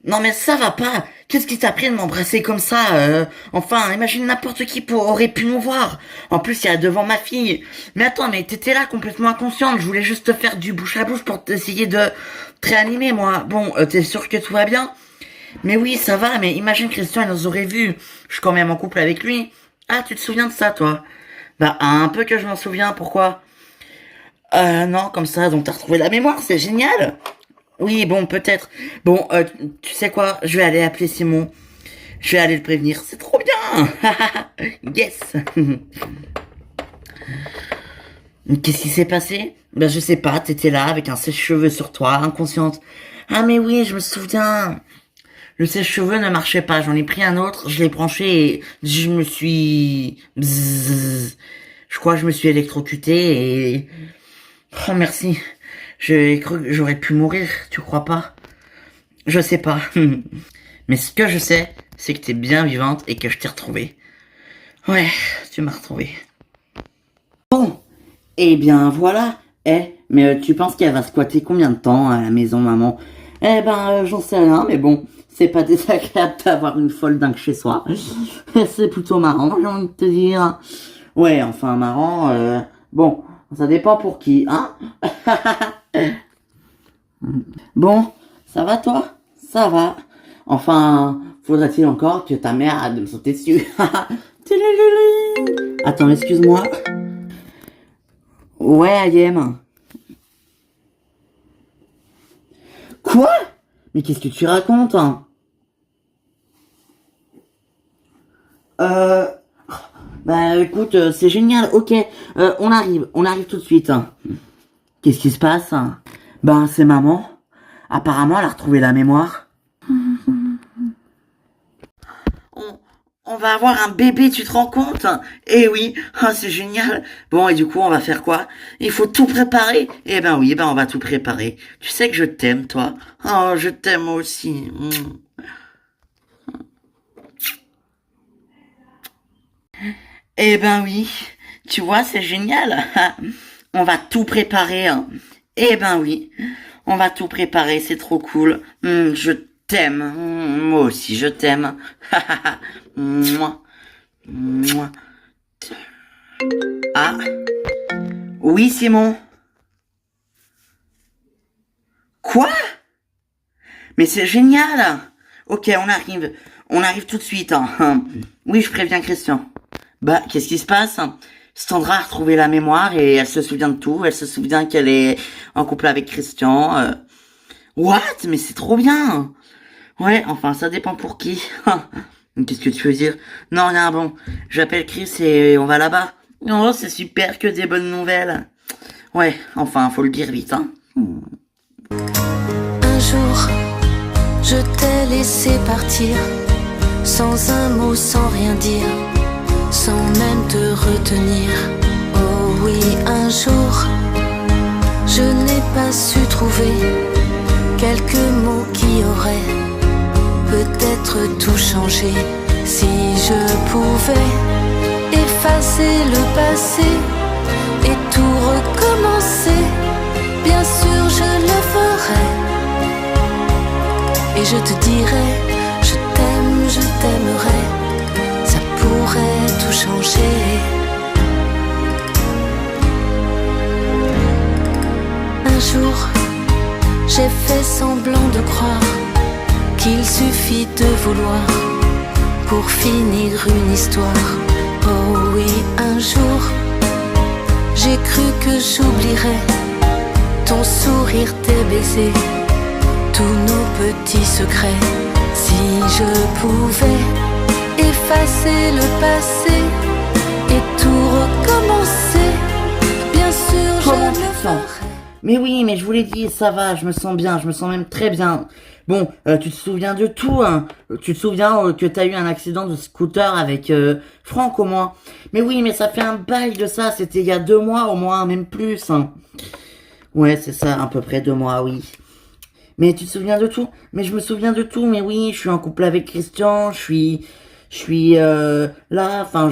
Non mais ça va pas. Qu'est-ce qui t'a pris de m'embrasser comme ça Enfin, imagine n'importe qui aurait pu nous voir. En plus, il y a devant ma fille. Mais attends, mais t'étais là complètement inconsciente. Je voulais juste te faire du bouche à bouche pour essayer de te réanimer, moi. Bon, t'es sûr que tout va bien? Mais oui, ça va, mais imagine Christian, il nous aurait vus. Je suis quand même en couple avec lui. Ah, tu te souviens de ça, toi? Bah, un peu que je m'en souviens, pourquoi? Non, comme ça, donc t'as retrouvé la mémoire, c'est génial. Oui, bon, peut-être. Bon, tu sais quoi? Je vais aller appeler Simon. Je vais aller le prévenir. C'est trop bien! Yes! Qu'est-ce qui s'est passé? Ben, je sais pas, t'étais là avec un sèche-cheveux sur toi, inconsciente. Ah, mais oui, je me souviens. Le sèche-cheveux ne marchait pas. J'en ai pris un autre, je l'ai branché et je me suis... Bzzz. Je crois que je me suis électrocuté et... Oh, merci. J'ai cru que j'aurais pu mourir, tu crois pas? Je sais pas. Mais ce que je sais, c'est que t'es bien vivante et que je t'ai retrouvée. Ouais, tu m'as retrouvée. Bon, eh bien voilà. Mais tu penses qu'elle va squatter combien de temps à la maison, maman? Eh ben, j'en sais rien, mais bon, c'est pas désagréable d'avoir une folle dingue chez soi. C'est plutôt marrant, j'ai envie de te dire. Ouais, enfin marrant, bon, ça dépend pour qui, hein? Bon, ça va toi? Ça va. Enfin, faudrait-il encore que ta mère arrête de me sauter dessus. Attends, excuse-moi. Ouais, Ayem. Quoi? Mais qu'est-ce que tu racontes, hein? Euh... Bah écoute, c'est génial, ok. On arrive tout de suite, hein. Qu'est-ce qui se passe, hein? Ben, c'est maman. Apparemment, elle a retrouvé la mémoire. On, on va avoir un bébé, tu te rends compte? Eh oui, ah, c'est génial. Bon, et du coup, on va faire quoi? Il faut tout préparer. Eh ben oui, ben on va tout préparer. Tu sais que je t'aime, toi. Oh, je t'aime aussi. Eh ben oui, tu vois, c'est génial. On va tout préparer, hein. Eh ben oui, on va tout préparer, c'est trop cool. Je t'aime. Moi aussi, je t'aime. Mouah, mouah. Ah, oui, Simon. Quoi? Mais c'est génial. Ok, on arrive. On arrive tout de suite, hein. Oui, je préviens Christian. Bah, qu'est-ce qui se passe? Sandra a retrouvé la mémoire et elle se souvient de tout. Elle se souvient qu'elle est en couple avec Christian. What? Mais c'est trop bien. Ouais, enfin, ça dépend pour qui. Qu'est-ce que tu veux dire? Non, rien, bon. J'appelle Chris et on va là-bas. Oh, c'est super, que des bonnes nouvelles. Ouais, enfin, faut le dire vite, hein. Un jour, je t'ai laissé partir, sans un mot, sans rien dire, sans même te retenir. Oh oui, un jour, je n'ai pas su trouver quelques mots qui auraient peut-être tout changé. Si je pouvais effacer le passé et tout recommencer, bien sûr je le ferais. Et je te dirais, je t'aime, je t'aimerais, ça pourrait tout changer. Un jour, j'ai fait semblant de croire qu'il suffit de vouloir pour finir une histoire. Oh oui, un jour, j'ai cru que j'oublierais ton sourire, tes baisers, tous nos petits secrets. Si je pouvais effacer le passé et tout recommencer, bien sûr Comment je tu le te sens? ferais. Mais oui, mais je vous l'ai dit, ça va, je me sens bien, je me sens même très bien. Bon, tu te souviens de tout, hein? Tu te souviens que t'as eu un accident de scooter avec Franck au moins? Mais oui, mais ça fait un bail de ça, c'était il y a 2 mois au moins, même plus, hein. Ouais, c'est ça, à peu près 2 mois, oui. Mais tu te souviens de tout? Mais je me souviens de tout, mais oui, je suis en couple avec Christian, je suis là, enfin,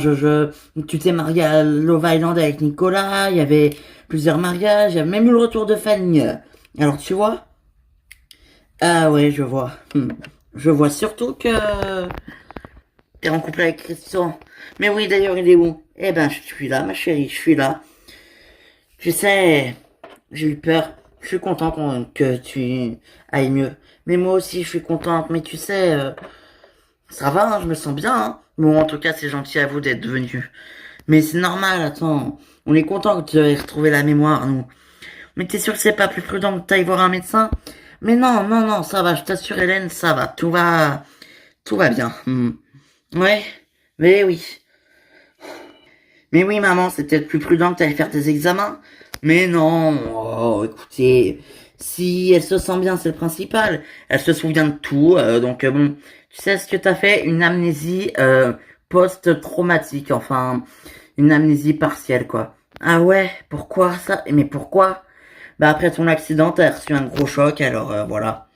tu t'es marié à Love Island avec Nicolas, il y avait plusieurs mariages, il y avait même eu le retour de Fanny. Alors, tu vois? Ah ouais, je vois. Je vois surtout que t'es en couple avec Christian. Mais oui, d'ailleurs, il est où? Eh ben, je suis là, ma chérie, je suis là. Tu sais, j'ai eu peur. Je suis content que tu ailles mieux. Mais moi aussi, je suis contente. Mais tu sais, ça va, hein, je me sens bien. Hein. Bon, en tout cas, c'est gentil à vous d'être venu. Mais c'est normal, attends. On est content que tu aies retrouvé la mémoire, nous. Mais t'es sûr que c'est pas plus prudent que t'ailles voir un médecin? Mais non, non, non, ça va, je t'assure, Hélène, ça va. Tout va bien. Ouais, mais oui. Mais oui, maman, c'est peut-être plus prudent que t'ailles faire tes examens. Mais non, oh, écoutez, si elle se sent bien, c'est le principal. Elle se souvient de tout, donc bon, tu sais ce que t'as fait? Une amnésie post-traumatique, enfin, une amnésie partielle, quoi. Ah ouais, pourquoi ça? Mais pourquoi? Bah après ton accident, t'as reçu un gros choc, alors voilà.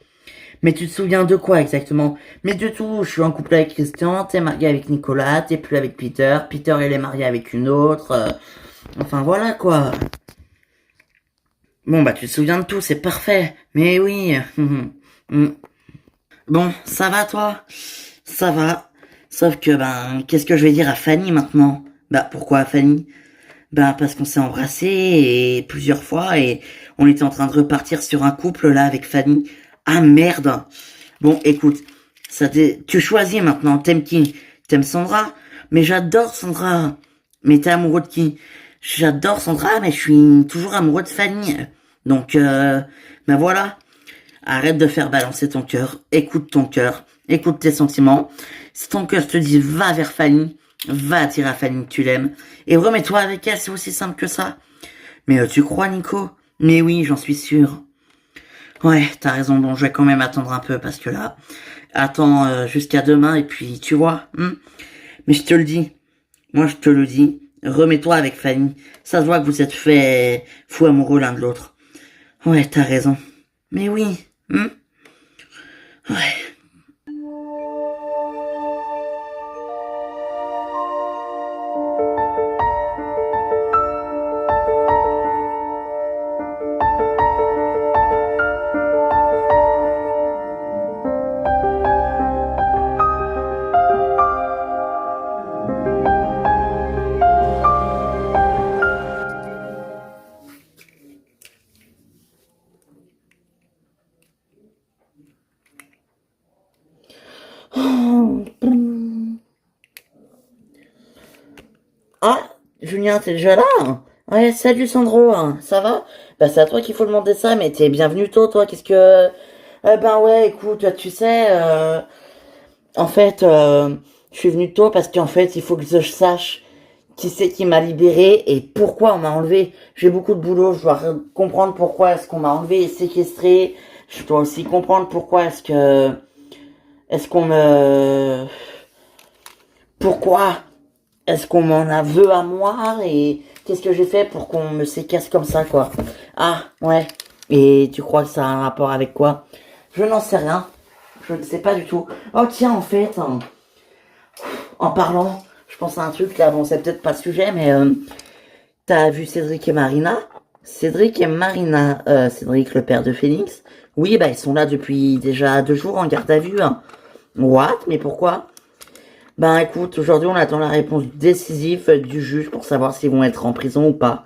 Mais tu te souviens de quoi exactement? Mais de tout, je suis en couple avec Christian, t'es marié avec Nicolas, t'es plus avec Peter, Peter il est marié avec une autre, enfin voilà quoi. Bon bah tu te souviens de tout, c'est parfait. Mais oui. Bon, ça va toi? Ça va. Sauf que ben, qu'est-ce que je vais dire à Fanny maintenant? Bah pourquoi à Fanny? Bah parce qu'on s'est embrassé et plusieurs fois et on était en train de repartir sur un couple là avec Fanny. Ah merde. Bon écoute, tu choisis maintenant, t'aimes qui? T'aimes Sandra? Mais j'adore Sandra. Mais t'es amoureux de qui? J'adore Sandra, mais je suis toujours amoureux de Fanny. Donc ben voilà. Arrête de faire balancer ton cœur, écoute tes sentiments. Si ton cœur te dit va vers Fanny, va attirer à Fanny que tu l'aimes. Et remets-toi avec elle, c'est aussi simple que ça. Mais tu crois, Nico? Mais oui, j'en suis sûr. Ouais, t'as raison, bon, je vais quand même attendre un peu, parce que là, attends jusqu'à demain, et puis, tu vois, mais je te le dis, moi je te le dis, remets-toi avec Fanny. Ça se voit que vous êtes fait fou amoureux l'un de l'autre. Ouais, t'as raison. Mais oui, ouais. Ah, Julien, t'es déjà là? Ouais, salut Sandro, ça va? Bah c'est à toi qu'il faut demander ça, mais t'es bienvenu tôt, toi, qu'est-ce que... ben ouais, écoute, tu sais, en fait, je suis venu tôt parce qu'en fait, il faut que je sache qui c'est qui m'a libéré et pourquoi on m'a enlevé. J'ai beaucoup de boulot, je dois comprendre pourquoi est-ce qu'on m'a enlevé et séquestré. Je dois aussi comprendre pourquoi est-ce qu'on me... Pourquoi est-ce qu'on m'en a veut à moi et qu'est-ce que j'ai fait pour qu'on me séquestre comme ça, quoi. Ah, ouais. Et tu crois que ça a un rapport avec quoi? Je n'en sais rien. Je ne sais pas du tout. Oh tiens, en fait, en parlant, je pense à un truc là, bon c'est peut-être pas le sujet, mais t'as vu Cédric et Marina? Cédric et Marina, Cédric le père de Félix, oui bah ils sont là depuis déjà 2 jours en garde à vue. Hein. What? Mais pourquoi? Ben écoute, aujourd'hui on attend la réponse décisive du juge pour savoir s'ils vont être en prison ou pas.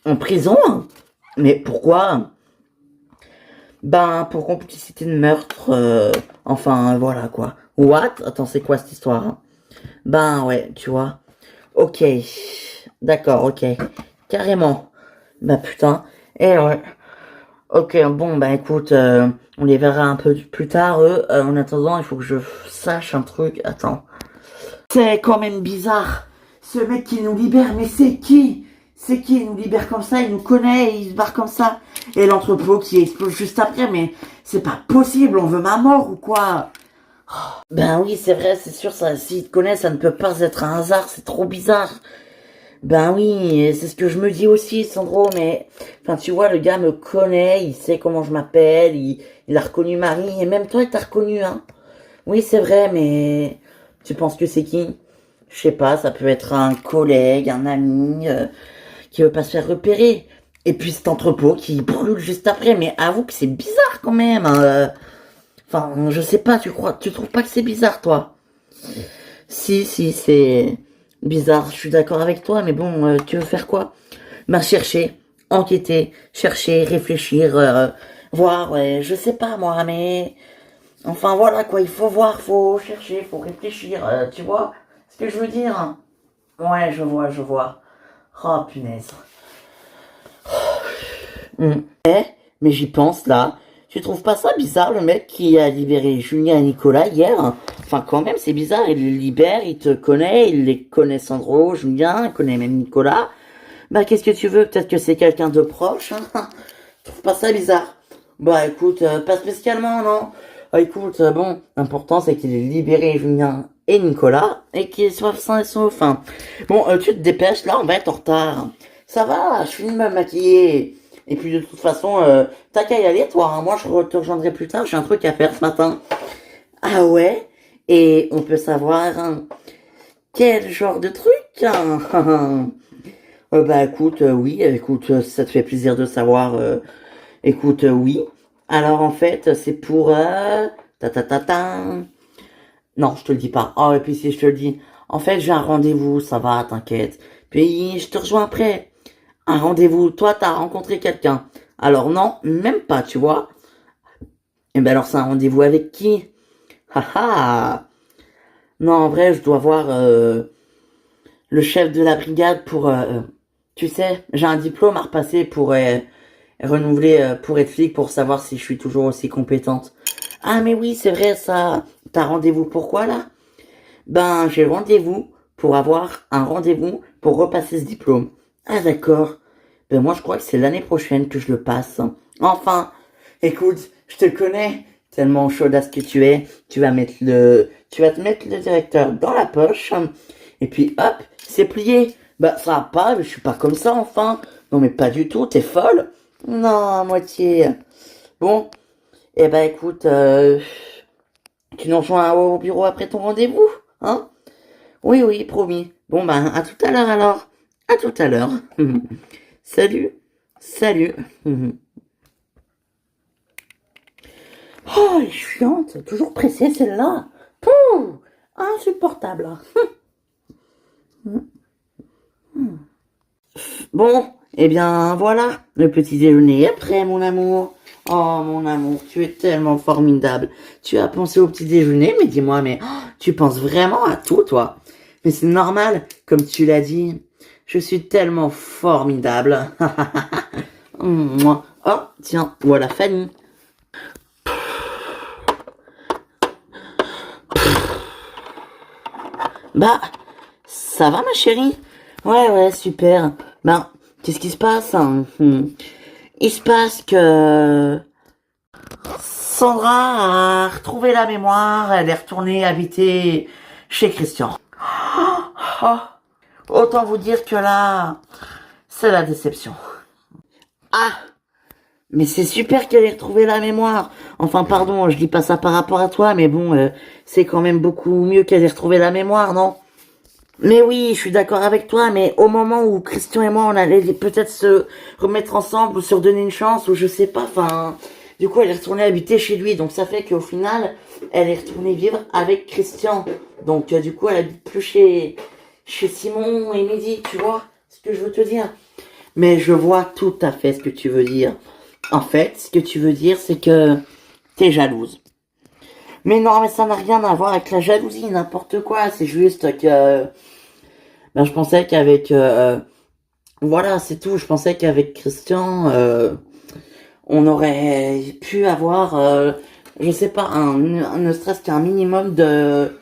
En prison? Mais pourquoi? Ben pour complicité de meurtre, enfin voilà quoi. What? Attends, c'est quoi cette histoire? Hein? Ben ouais, tu vois. Ok. D'accord, ok. Carrément. Bah putain. Et ouais. Ok, bon, bah écoute, on les verra un peu plus tard, eux. En attendant, il faut que je sache un truc. Attends. C'est quand même bizarre. Ce mec qui nous libère, mais c'est qui? C'est qui? Il nous libère comme ça, il nous connaît et il se barre comme ça. Et l'entrepôt qui explose juste après, mais c'est pas possible, on veut ma mort ou quoi? Ben oui, c'est vrai, c'est sûr, ça, s'il te connaît, ça ne peut pas être un hasard, c'est trop bizarre. Ben oui, c'est ce que je me dis aussi, Sandro, mais... Enfin, tu vois, le gars me connaît, il sait comment je m'appelle, il a reconnu Marie, et même toi, il t'a reconnu, hein. Oui, c'est vrai, mais... Tu penses que c'est qui? Je sais pas, ça peut être un collègue, un ami, qui veut pas se faire repérer. Et puis cet entrepôt qui brûle juste après, mais avoue que c'est bizarre quand même, hein. Enfin, je sais pas, tu trouves pas que c'est bizarre, toi? Si, c'est bizarre, je suis d'accord avec toi, mais bon, tu veux faire quoi? Bah, chercher, enquêter, chercher, réfléchir, voir, ouais, je sais pas, moi, mais... Enfin, voilà, quoi, il faut voir, faut chercher, faut réfléchir, tu vois ce que je veux dire? Ouais, je vois. Oh, punaise. Mais j'y pense là. Tu trouves pas ça bizarre, le mec qui a libéré Julien et Nicolas hier? Enfin, quand même, c'est bizarre. Il les libère, il te connaît, il les connaît Sandro, Julien, il connaît même Nicolas. Bah, qu'est-ce que tu veux? Peut-être que c'est quelqu'un de proche, hein? Tu trouves pas ça bizarre? Bah, écoute, pas spécialement, non? Écoute, bon, l'important c'est qu'il ait libéré Julien et Nicolas et qu'ils soient sains et saufs. Hein. Bon, tu te dépêches, là, on va être en retard. Ça va, je finis de me maquiller. Et puis de toute façon, t'as qu'à y aller, toi. Hein. Moi, te rejoindrai plus tard. J'ai un truc à faire ce matin. Ah ouais? Et on peut savoir quel genre de truc hein. Bah écoute, oui. Écoute, si ça te fait plaisir de savoir. Écoute, oui. Alors en fait, c'est pour ta ta ta ta. Non, je te le dis pas. Oh, et puis si je te le dis, en fait, j'ai un rendez-vous, ça va, t'inquiète. Puis je te rejoins après. Un rendez-vous, toi, t'as rencontré quelqu'un. Alors non, même pas, tu vois. Et ben alors c'est un rendez-vous avec qui? Haha. Non, en vrai, je dois voir le chef de la brigade pour tu sais, j'ai un diplôme à repasser pour renouveler pour être flic pour savoir si je suis toujours aussi compétente. Ah mais oui, c'est vrai ça. T'as rendez-vous pourquoi là? Ben, j'ai rendez-vous pour avoir un rendez-vous pour repasser ce diplôme. Ah d'accord. Ben moi je crois que c'est l'année prochaine que je le passe. Enfin, écoute, je te connais tellement chaudasse que tu es. Tu vas te mettre le directeur dans la poche. Et puis hop, c'est plié. Bah ça va pas, je suis pas comme ça enfin. Non mais pas du tout, t'es folle. Non, à moitié. Bon, eh ben écoute, tu nous rejoins au bureau après ton rendez-vous, hein? Oui, oui, promis. Bon ben, à tout à l'heure alors. À tout à l'heure. Salut. Salut. Oh, elle est chiante. Toujours pressée celle-là. Pouh, insupportable. Bon, eh bien voilà, le petit déjeuner est prêt, mon amour. Oh, mon amour, tu es tellement formidable. Tu as pensé au petit déjeuner, mais dis-moi, mais tu penses vraiment à tout, toi. Mais c'est normal, comme tu l'as dit. Je suis tellement formidable. Moi. Oh, tiens, voilà Fanny. Bah, ça va, ma chérie? Ouais, super. Ben, qu'est-ce qui se passe hein Il se passe que Sandra a retrouvé la mémoire, elle est retournée habiter chez Christian. Oh, autant vous dire que là, c'est la déception. Ah, mais c'est super qu'elle ait retrouvé la mémoire. Enfin, pardon, je dis pas ça par rapport à toi, mais bon, c'est quand même beaucoup mieux qu'elle ait retrouvé la mémoire, non? Mais oui, je suis d'accord avec toi, mais au moment où Christian et moi, on allait peut-être se remettre ensemble ou se redonner une chance, ou je sais pas, enfin... Du coup, elle est retournée habiter chez lui, donc ça fait qu'au final, elle est retournée vivre avec Christian. Donc, du coup, elle habite plus chez Simon et Mehdi, tu vois ce que je veux te dire? Mais je vois tout à fait ce que tu veux dire. En fait, ce que tu veux dire, c'est que t'es jalouse. Mais non, mais ça n'a rien à voir avec la jalousie, n'importe quoi. C'est juste que... Ben, je pensais qu'avec... voilà, c'est tout. Je pensais qu'avec Christian, on aurait pu avoir, je sais pas, ne serait-ce qu'un minimum de...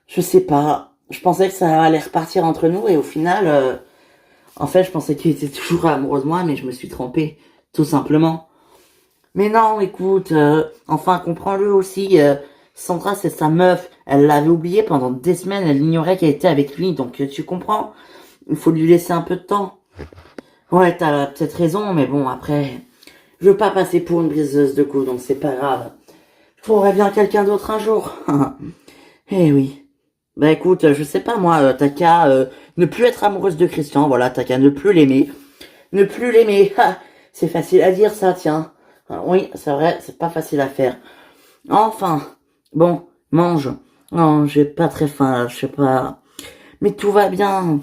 Je sais pas. Je pensais que ça allait repartir entre nous et au final... en fait, je pensais qu'il était toujours amoureux de moi, mais je me suis trompée. Tout simplement. Mais non, écoute, enfin, comprends-le aussi. Sandra, c'est sa meuf. Elle l'avait oublié pendant des semaines. Elle ignorait qu'elle était avec lui. Donc, tu comprends? Il faut lui laisser un peu de temps. Ouais, t'as peut-être raison, mais bon, après... Je veux pas passer pour une briseuse de coups, donc c'est pas grave. Je trouverai bien quelqu'un d'autre un jour. Eh oui. Bah écoute, je sais pas moi, t'as qu'à ne plus être amoureuse de Christian, voilà, t'as qu'à ne plus l'aimer. Ne plus l'aimer. C'est facile à dire ça, tiens. Oui, c'est vrai, c'est pas facile à faire. Enfin, bon, mange. Non, j'ai pas très faim, là, je sais pas. Mais tout va bien.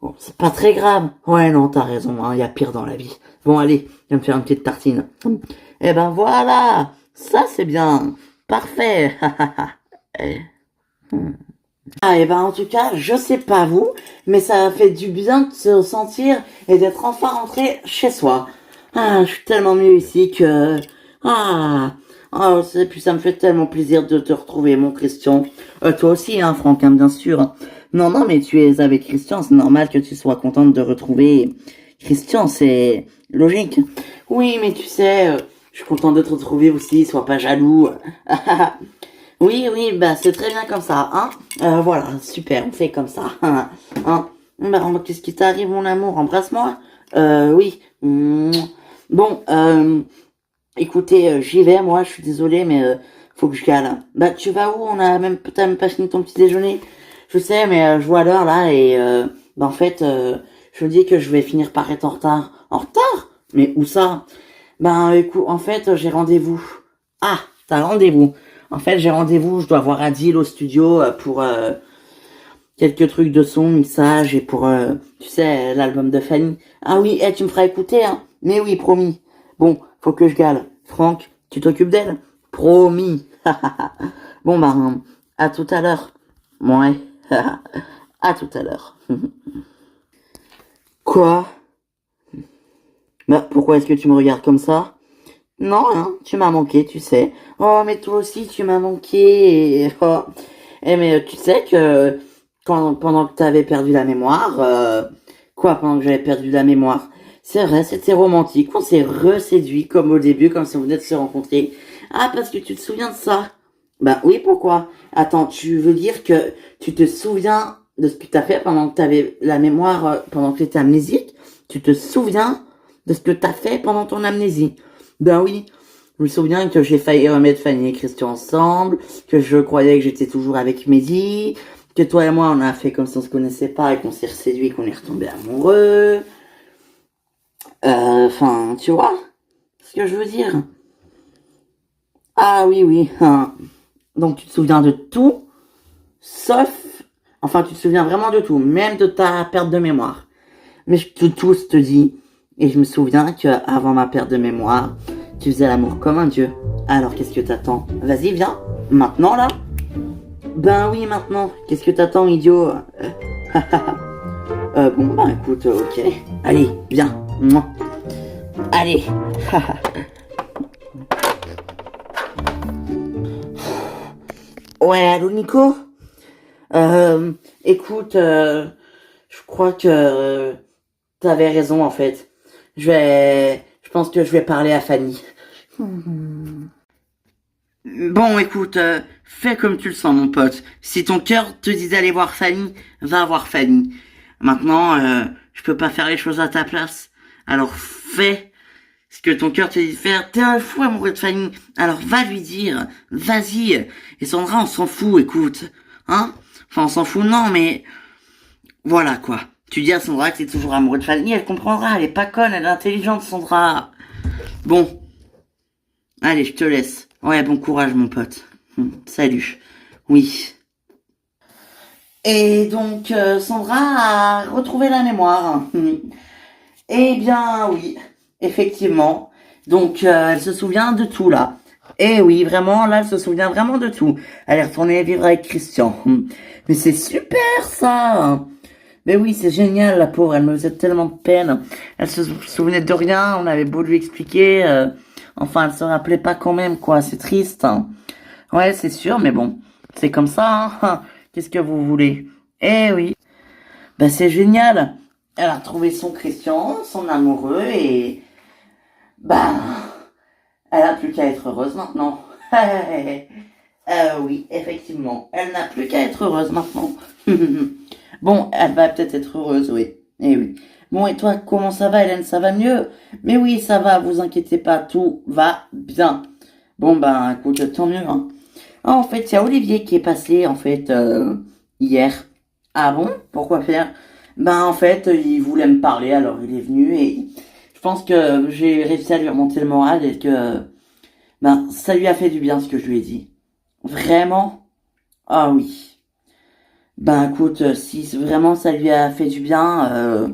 Bon, c'est pas très grave. Ouais, non, t'as raison, hein, y a pire dans la vie. Bon, allez, viens me faire une petite tartine. Eh ben voilà, ça c'est bien. Parfait. Ah, et ben en tout cas, je sais pas vous, mais ça fait du bien de se sentir et d'être enfin rentré chez soi. Ah, je suis tellement mieux ici que... Ah, oh, et puis ça me fait tellement plaisir de te retrouver, mon Christian. Toi aussi, hein, Franck, hein, bien sûr. Non, non, mais tu es avec Christian, c'est normal que tu sois contente de retrouver Christian, c'est logique. Oui, mais tu sais, je suis content de te retrouver aussi, sois pas jaloux. Oui, oui, bah c'est très bien comme ça, hein. Voilà, super, on fait comme ça. Hein. Bah, qu'est-ce qui t'arrive, mon amour? Embrasse-moi. Oui. Bon, écoutez, j'y vais, moi, je suis désolée, mais faut que je cale. Bah, tu vas où? T'as même pas fini ton petit déjeuner? Je sais, mais je vois l'heure là et bah en fait, je me dis que je vais finir par être en retard. En retard? Mais où ça? Ben, écoute, en fait, j'ai rendez-vous. Ah, t'as rendez-vous. En fait, j'ai rendez-vous, je dois voir Adil au studio pour quelques trucs de son, mixage et pour, tu sais, l'album de Fanny. Ah oui, tu me feras écouter, hein. Mais oui, promis. Bon, faut que je gale. Franck, tu t'occupes d'elle? Promis. Bon, ben, à tout à l'heure. Ouais. À tout à l'heure. Quoi? Bah, pourquoi est-ce que tu me regardes comme ça? Non, hein, tu m'as manqué, tu sais. Oh, mais toi aussi, tu m'as manqué. Oh. Mais tu sais que pendant que t'avais perdu la mémoire, quoi, pendant que j'avais perdu la mémoire, c'est vrai, c'était romantique. On s'est reséduit comme au début, comme si on venait de se rencontrer. Ah, parce que tu te souviens de ça? Bah oui, pourquoi? Attends, tu veux dire que tu te souviens de ce que t'as fait pendant que t'avais la mémoire, pendant que t'étais amnésique? Tu te souviens de ce que t'as fait pendant ton amnésie? Ben oui, je me souviens que j'ai failli remettre Fanny et Christian ensemble, que je croyais que j'étais toujours avec Mehdi, que toi et moi on a fait comme si on se connaissait pas et qu'on s'est séduit, qu'on est retombé amoureux. Enfin, tu vois ce que je veux dire? Ah oui, oui. Hein. Donc tu te souviens de tout, sauf... Enfin, tu te souviens vraiment de tout, même de ta perte de mémoire. Mais je te tous te dis, et je me souviens que avant ma perte de mémoire, tu faisais l'amour comme un dieu. Alors qu'est-ce que t'attends? Vas-y, viens. Maintenant, là? Ben oui, maintenant. Qu'est-ce que t'attends, idiot? Bon, ben écoute, ok. Allez, viens. Mouah. Allez. Ouais, allô, Nico? Écoute, je crois que t'avais raison, en fait. Je pense que je vais parler à Fanny. Bon, écoute, fais comme tu le sens, mon pote. Si ton cœur te dit d'aller voir Fanny, va voir Fanny. Maintenant, je peux pas faire les choses à ta place. Alors fais ce que ton cœur te dit de faire. T'es un fou amoureux de Fanny. Alors va lui dire, vas-y. Et Sandra, on s'en fout, écoute. Hein? Enfin, on s'en fout, non, mais... Voilà, quoi. Tu dis à Sandra que t'es toujours amoureux de Fanny, elle comprendra. Elle est pas conne, elle est intelligente, Sandra. Bon. Allez, je te laisse. Ouais, bon courage, mon pote. Salut. Oui. Et donc, Sandra a retrouvé la mémoire. Eh bien, oui, effectivement. Donc, elle se souvient de tout, là. Eh oui, vraiment, là, elle se souvient vraiment de tout. Elle est retournée vivre avec Christian. Mais c'est super, ça. Mais oui, c'est génial, la pauvre, elle me faisait tellement de peine. Elle se souvenait de rien, on avait beau lui expliquer. Enfin, elle se rappelait pas quand même, quoi. C'est triste. Hein. Ouais, c'est sûr, mais bon, c'est comme ça. Hein. Qu'est-ce que vous voulez? Eh oui. Ben, c'est génial. Elle a trouvé son Christian, son amoureux, et... Ben... Elle a plus qu'à être heureuse maintenant. Oui, effectivement. Elle n'a plus qu'à être heureuse maintenant. Bon, elle va peut-être être heureuse, oui. Eh oui. Bon, et toi, comment ça va, Hélène? Ça va mieux? Mais oui, ça va, vous inquiétez pas, tout va bien. Bon, ben, écoute, tant mieux, hein. Ah, en fait, il y a Olivier qui est passé, en fait, hier. Ah bon? Pourquoi faire? Ben, en fait, il voulait me parler, alors il est venu et je pense que j'ai réussi à lui remonter le moral et que Ben, ça lui a fait du bien ce que je lui ai dit. Vraiment? Ah oui. Ben écoute, si vraiment ça lui a fait du bien,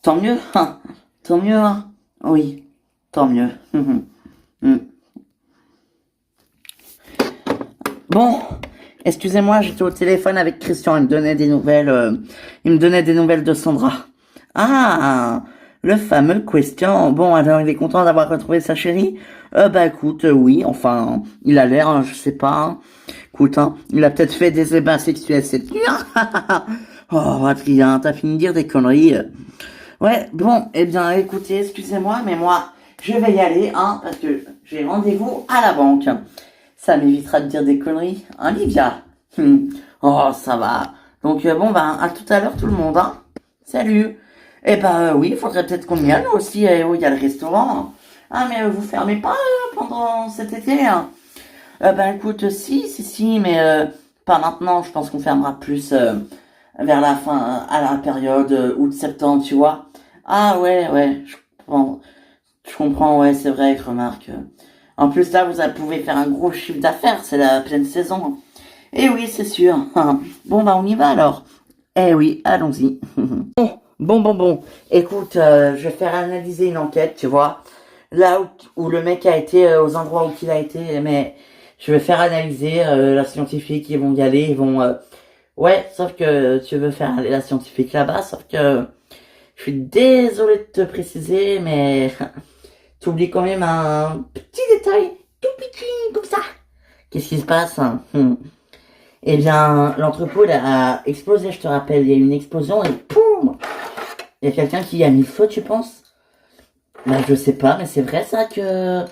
tant mieux, hein. Tant mieux, hein. Oui, tant mieux. Mm. Bon, excusez-moi, j'étais au téléphone avec Christian, il me donnait des nouvelles, de Sandra. Ah, le fameux Christian. Bon, alors il est content d'avoir retrouvé sa chérie? Bah écoute, oui, enfin, il a l'air, hein, je sais pas. Hein. Écoute, hein, il a peut-être fait des ébats sexuels cette nuit. Hein. Oh, Adrien, t'as fini de dire des conneries. Ouais, bon, eh bien, écoutez, excusez-moi, mais moi, je vais y aller, hein, parce que j'ai rendez-vous à la banque. Ça m'évitera de dire des conneries, hein, Livia? Oh, ça va. Donc, bon, ben, à tout à l'heure, tout le monde, hein. Salut. Eh ben, oui, il faudrait peut-être qu'on y aille aussi, où il y a le restaurant. Ah, mais vous fermez pas pendant cet été, hein? Ben, écoute, si, mais pas maintenant. Je pense qu'on fermera plus vers la fin, à la période août-septembre, tu vois. Ah, ouais, je comprends, ouais, c'est vrai, remarque. En plus, là, pouvez faire un gros chiffre d'affaires, c'est la pleine saison. Eh oui, c'est sûr. Bon, bah, on y va alors. Eh oui, allons-y. Bon. Écoute, je vais faire analyser une enquête, tu vois. Là où le mec a été, aux endroits où il a été, mais je vais faire analyser la scientifique, ils vont y aller, ils vont... Ouais, sauf que tu veux faire aller la scientifique là-bas, sauf que je suis désolé de te préciser, mais t'oublies quand même un petit détail, tout petit, comme ça. Qu'est-ce qui se passe? Eh bien, l'entrepôt a explosé, je te rappelle. Il y a eu une explosion et poum! Il y a quelqu'un qui y a mis le feu, tu penses? Ben, je sais pas, mais c'est vrai ça que...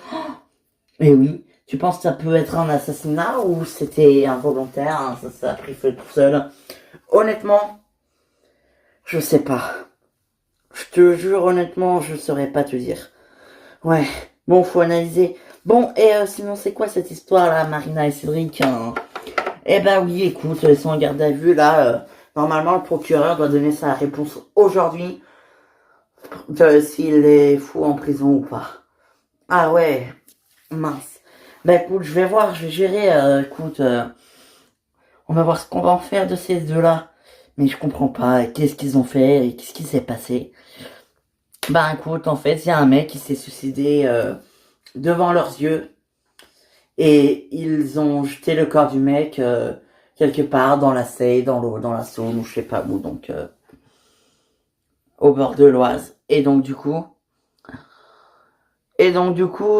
Eh oui, tu penses que ça peut être un assassinat ou c'était involontaire, hein, ça a pris feu tout seul? Honnêtement, je sais pas. Je te jure, honnêtement, je saurais pas te dire. Ouais, bon, faut analyser. Bon, et sinon, c'est quoi cette histoire-là, Marina et Cédric, hein? Eh ben oui, écoute, ils sont en garde à vue, là. Normalement, le procureur doit donner sa réponse aujourd'hui, s'il est fou en prison ou pas. Ah ouais, mince. Ben écoute, je vais voir, je vais gérer, écoute, on va voir ce qu'on va en faire de ces deux-là. Mais je comprends pas, qu'est-ce qu'ils ont fait, et qu'est-ce qui s'est passé. Ben écoute, en fait, il y a un mec qui s'est suicidé devant leurs yeux. Et ils ont jeté le corps du mec quelque part dans la Seille, dans l'eau, dans la Saône, ou je sais pas où, donc au bord de l'Oise. Et donc du coup,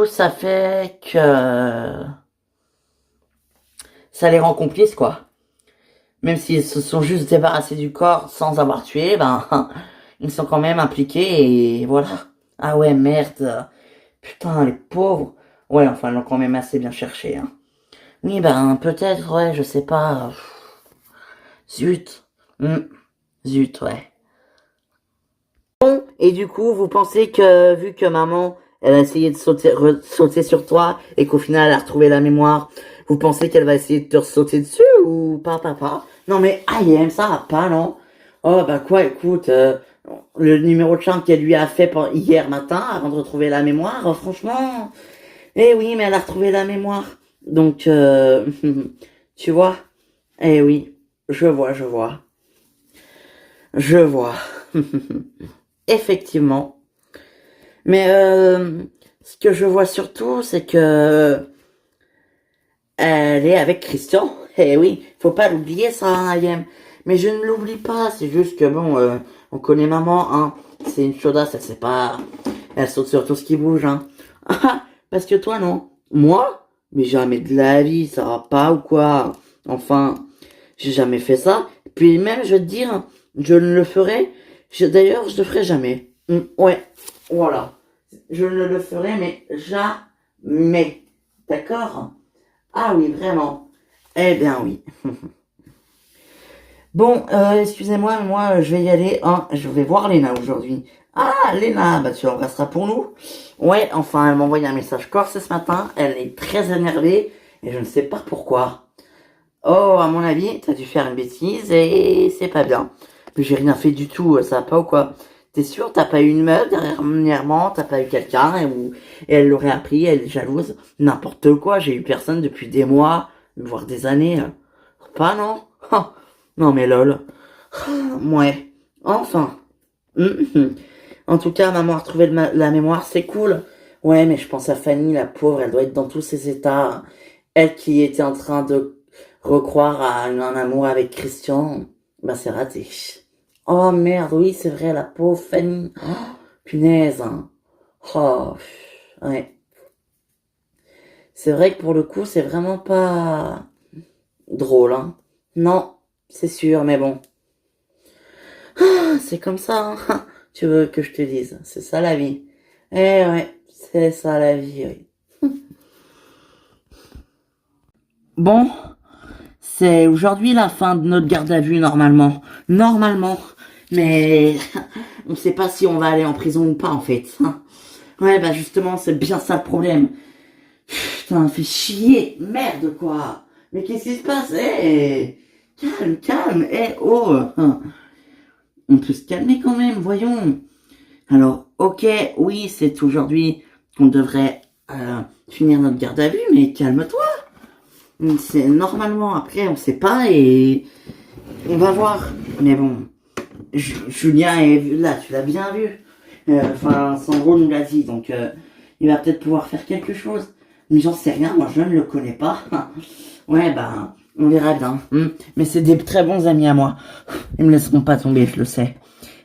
ça fait que ça les rend complices, quoi. Même s'ils se sont juste débarrassés du corps sans avoir tué, ben ils sont quand même impliqués et voilà. Ah ouais, merde. Putain, les pauvres. Ouais, enfin, ils l'ont quand même assez bien cherché, hein. Oui, ben, peut-être, ouais, je sais pas. Zut. Zut, ouais. Bon, et du coup, vous pensez que, vu que maman, elle a essayé de sauter sur toi, et qu'au final, elle a retrouvé la mémoire, vous pensez qu'elle va essayer de te sauter dessus, ou pas, papa? Non, mais, aïe, ça va pas, non? Oh, bah quoi, écoute, le numéro de chambre qu'elle lui a fait hier matin, avant de retrouver la mémoire, franchement... Eh oui, mais elle a retrouvé la mémoire. Donc, tu vois? Eh oui, je vois. Effectivement. Mais ce que je vois surtout, c'est que elle est avec Christian. Eh oui, faut pas l'oublier ça, hein, Ayem. Mais je ne l'oublie pas, c'est juste que bon, on connaît maman, hein. C'est une chaudasse, elle sait pas. Elle saute sur tout ce qui bouge, hein. Parce que toi, non. Moi? Mais jamais de la vie, ça va pas ou quoi? Enfin, j'ai jamais fait ça. Puis même, je vais te dire, je ne le ferai. D'ailleurs, je le ferai jamais. Ouais, voilà. Je ne le ferai, mais jamais. D'accord? Ah oui, vraiment. Eh bien oui. Bon, excusez-moi, mais moi, je vais y aller. Hein. Je vais voir Léna aujourd'hui. Ah, Léna, bah tu l'embrasseras pour nous. Ouais, enfin, elle m'a envoyé un message corse ce matin. Elle est très énervée et je ne sais pas pourquoi. Oh, à mon avis, t'as dû faire une bêtise et c'est pas bien. Mais j'ai rien fait du tout, ça va pas ou quoi? T'es sûr, t'as pas eu une meuf dernièrement, t'as pas eu quelqu'un et elle l'aurait appris, elle est jalouse. N'importe quoi, j'ai eu personne depuis des mois, voire des années. Pas, non? Non mais lol. Ouais. Enfin. En tout cas, maman a retrouvé la mémoire, c'est cool. Ouais, mais je pense à Fanny, la pauvre, elle doit être dans tous ses états. Elle qui était en train de recroire à un amour avec Christian, bah c'est raté. Oh merde, oui, c'est vrai, la pauvre Fanny. Oh, punaise. Hein. Oh, ouais. C'est vrai que pour le coup, c'est vraiment pas drôle, hein. Non, c'est sûr, mais bon. C'est comme ça, hein. Tu veux que je te dise, c'est ça la vie. Eh ouais, c'est ça la vie, oui. Bon, c'est aujourd'hui la fin de notre garde à vue normalement. Normalement. Mais on sait pas si on va aller en prison ou pas en fait. Ouais, bah justement, c'est bien ça le problème. Putain, fait chier. Merde quoi. Mais qu'est-ce qui se passe? Eh, calme, calme. Eh, oh. On peut se calmer quand même, voyons. Alors, ok, oui, c'est aujourd'hui qu'on devrait finir notre garde à vue, mais calme-toi. C'est normalement, après, on sait pas et on va voir. Mais bon, Julien est là, tu l'as bien vu. Enfin, Sandro nous l'a dit, donc il va peut-être pouvoir faire quelque chose. Mais j'en sais rien, moi je ne le connais pas. Ouais, bah, on verra bien. Mais c'est des très bons amis à moi. Ils me laisseront pas tomber, je le sais.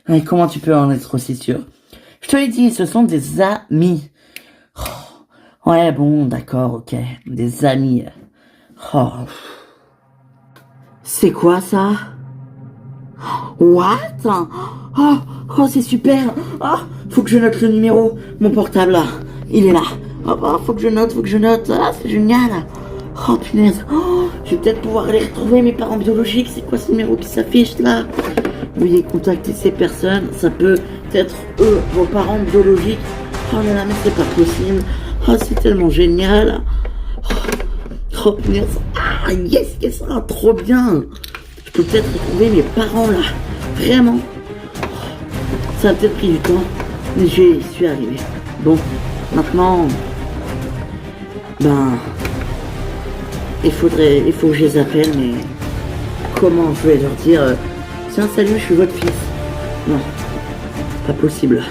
Et comment tu peux en être aussi sûr? Je te l'ai dit, ce sont des amis. Oh, ouais, bon, d'accord, ok. Des amis. Oh. C'est quoi ça? What? Oh, oh c'est super. Oh, faut que je note le numéro. Mon portable là, il est là. Oh, faut que je note. Ah, c'est génial. Oh punaise. Oh, je vais peut-être pouvoir aller retrouver mes parents biologiques. C'est quoi ce numéro qui s'affiche là? Veuillez contacter ces personnes. Ça peut être eux, vos parents biologiques. Oh là là, mais c'est pas possible. Oh, c'est tellement génial. Oh punaise. Ah yes, qu'est-ce que ça? Trop bien. Je peux peut-être retrouver mes parents là. Vraiment. Ça a peut-être pris du temps, mais j'y suis arrivé. Bon, maintenant, ben, il faut que je les appelle, mais comment je vais leur dire tiens, salut, je suis votre fils. Non, pas possible.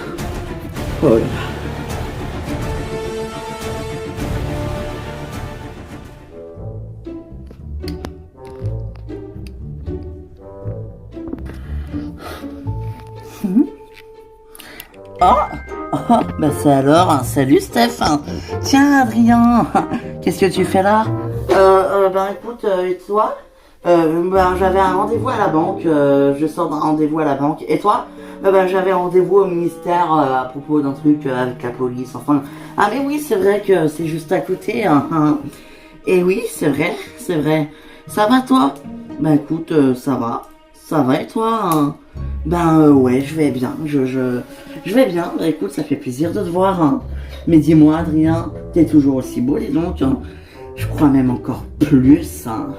Oh là là. Bah c'est alors, salut Steph. Tiens Adrien, qu'est-ce que tu fais là? Ben écoute, et toi? Ben j'avais un rendez-vous à la banque, je sors d'un rendez-vous à la banque. Et toi? Ben j'avais un rendez-vous au ministère à propos d'un truc avec la police, enfin. Ah mais oui, c'est vrai que c'est juste à côté. Et oui, c'est vrai. Ça va toi? Ben écoute, ça va et toi? Ben ouais, je vais bien, je vais bien. Bah, écoute, ça fait plaisir de te voir. Hein. Mais dis-moi, Adrien, t'es toujours aussi beau, dis donc. Hein. Je crois même encore plus. Hein.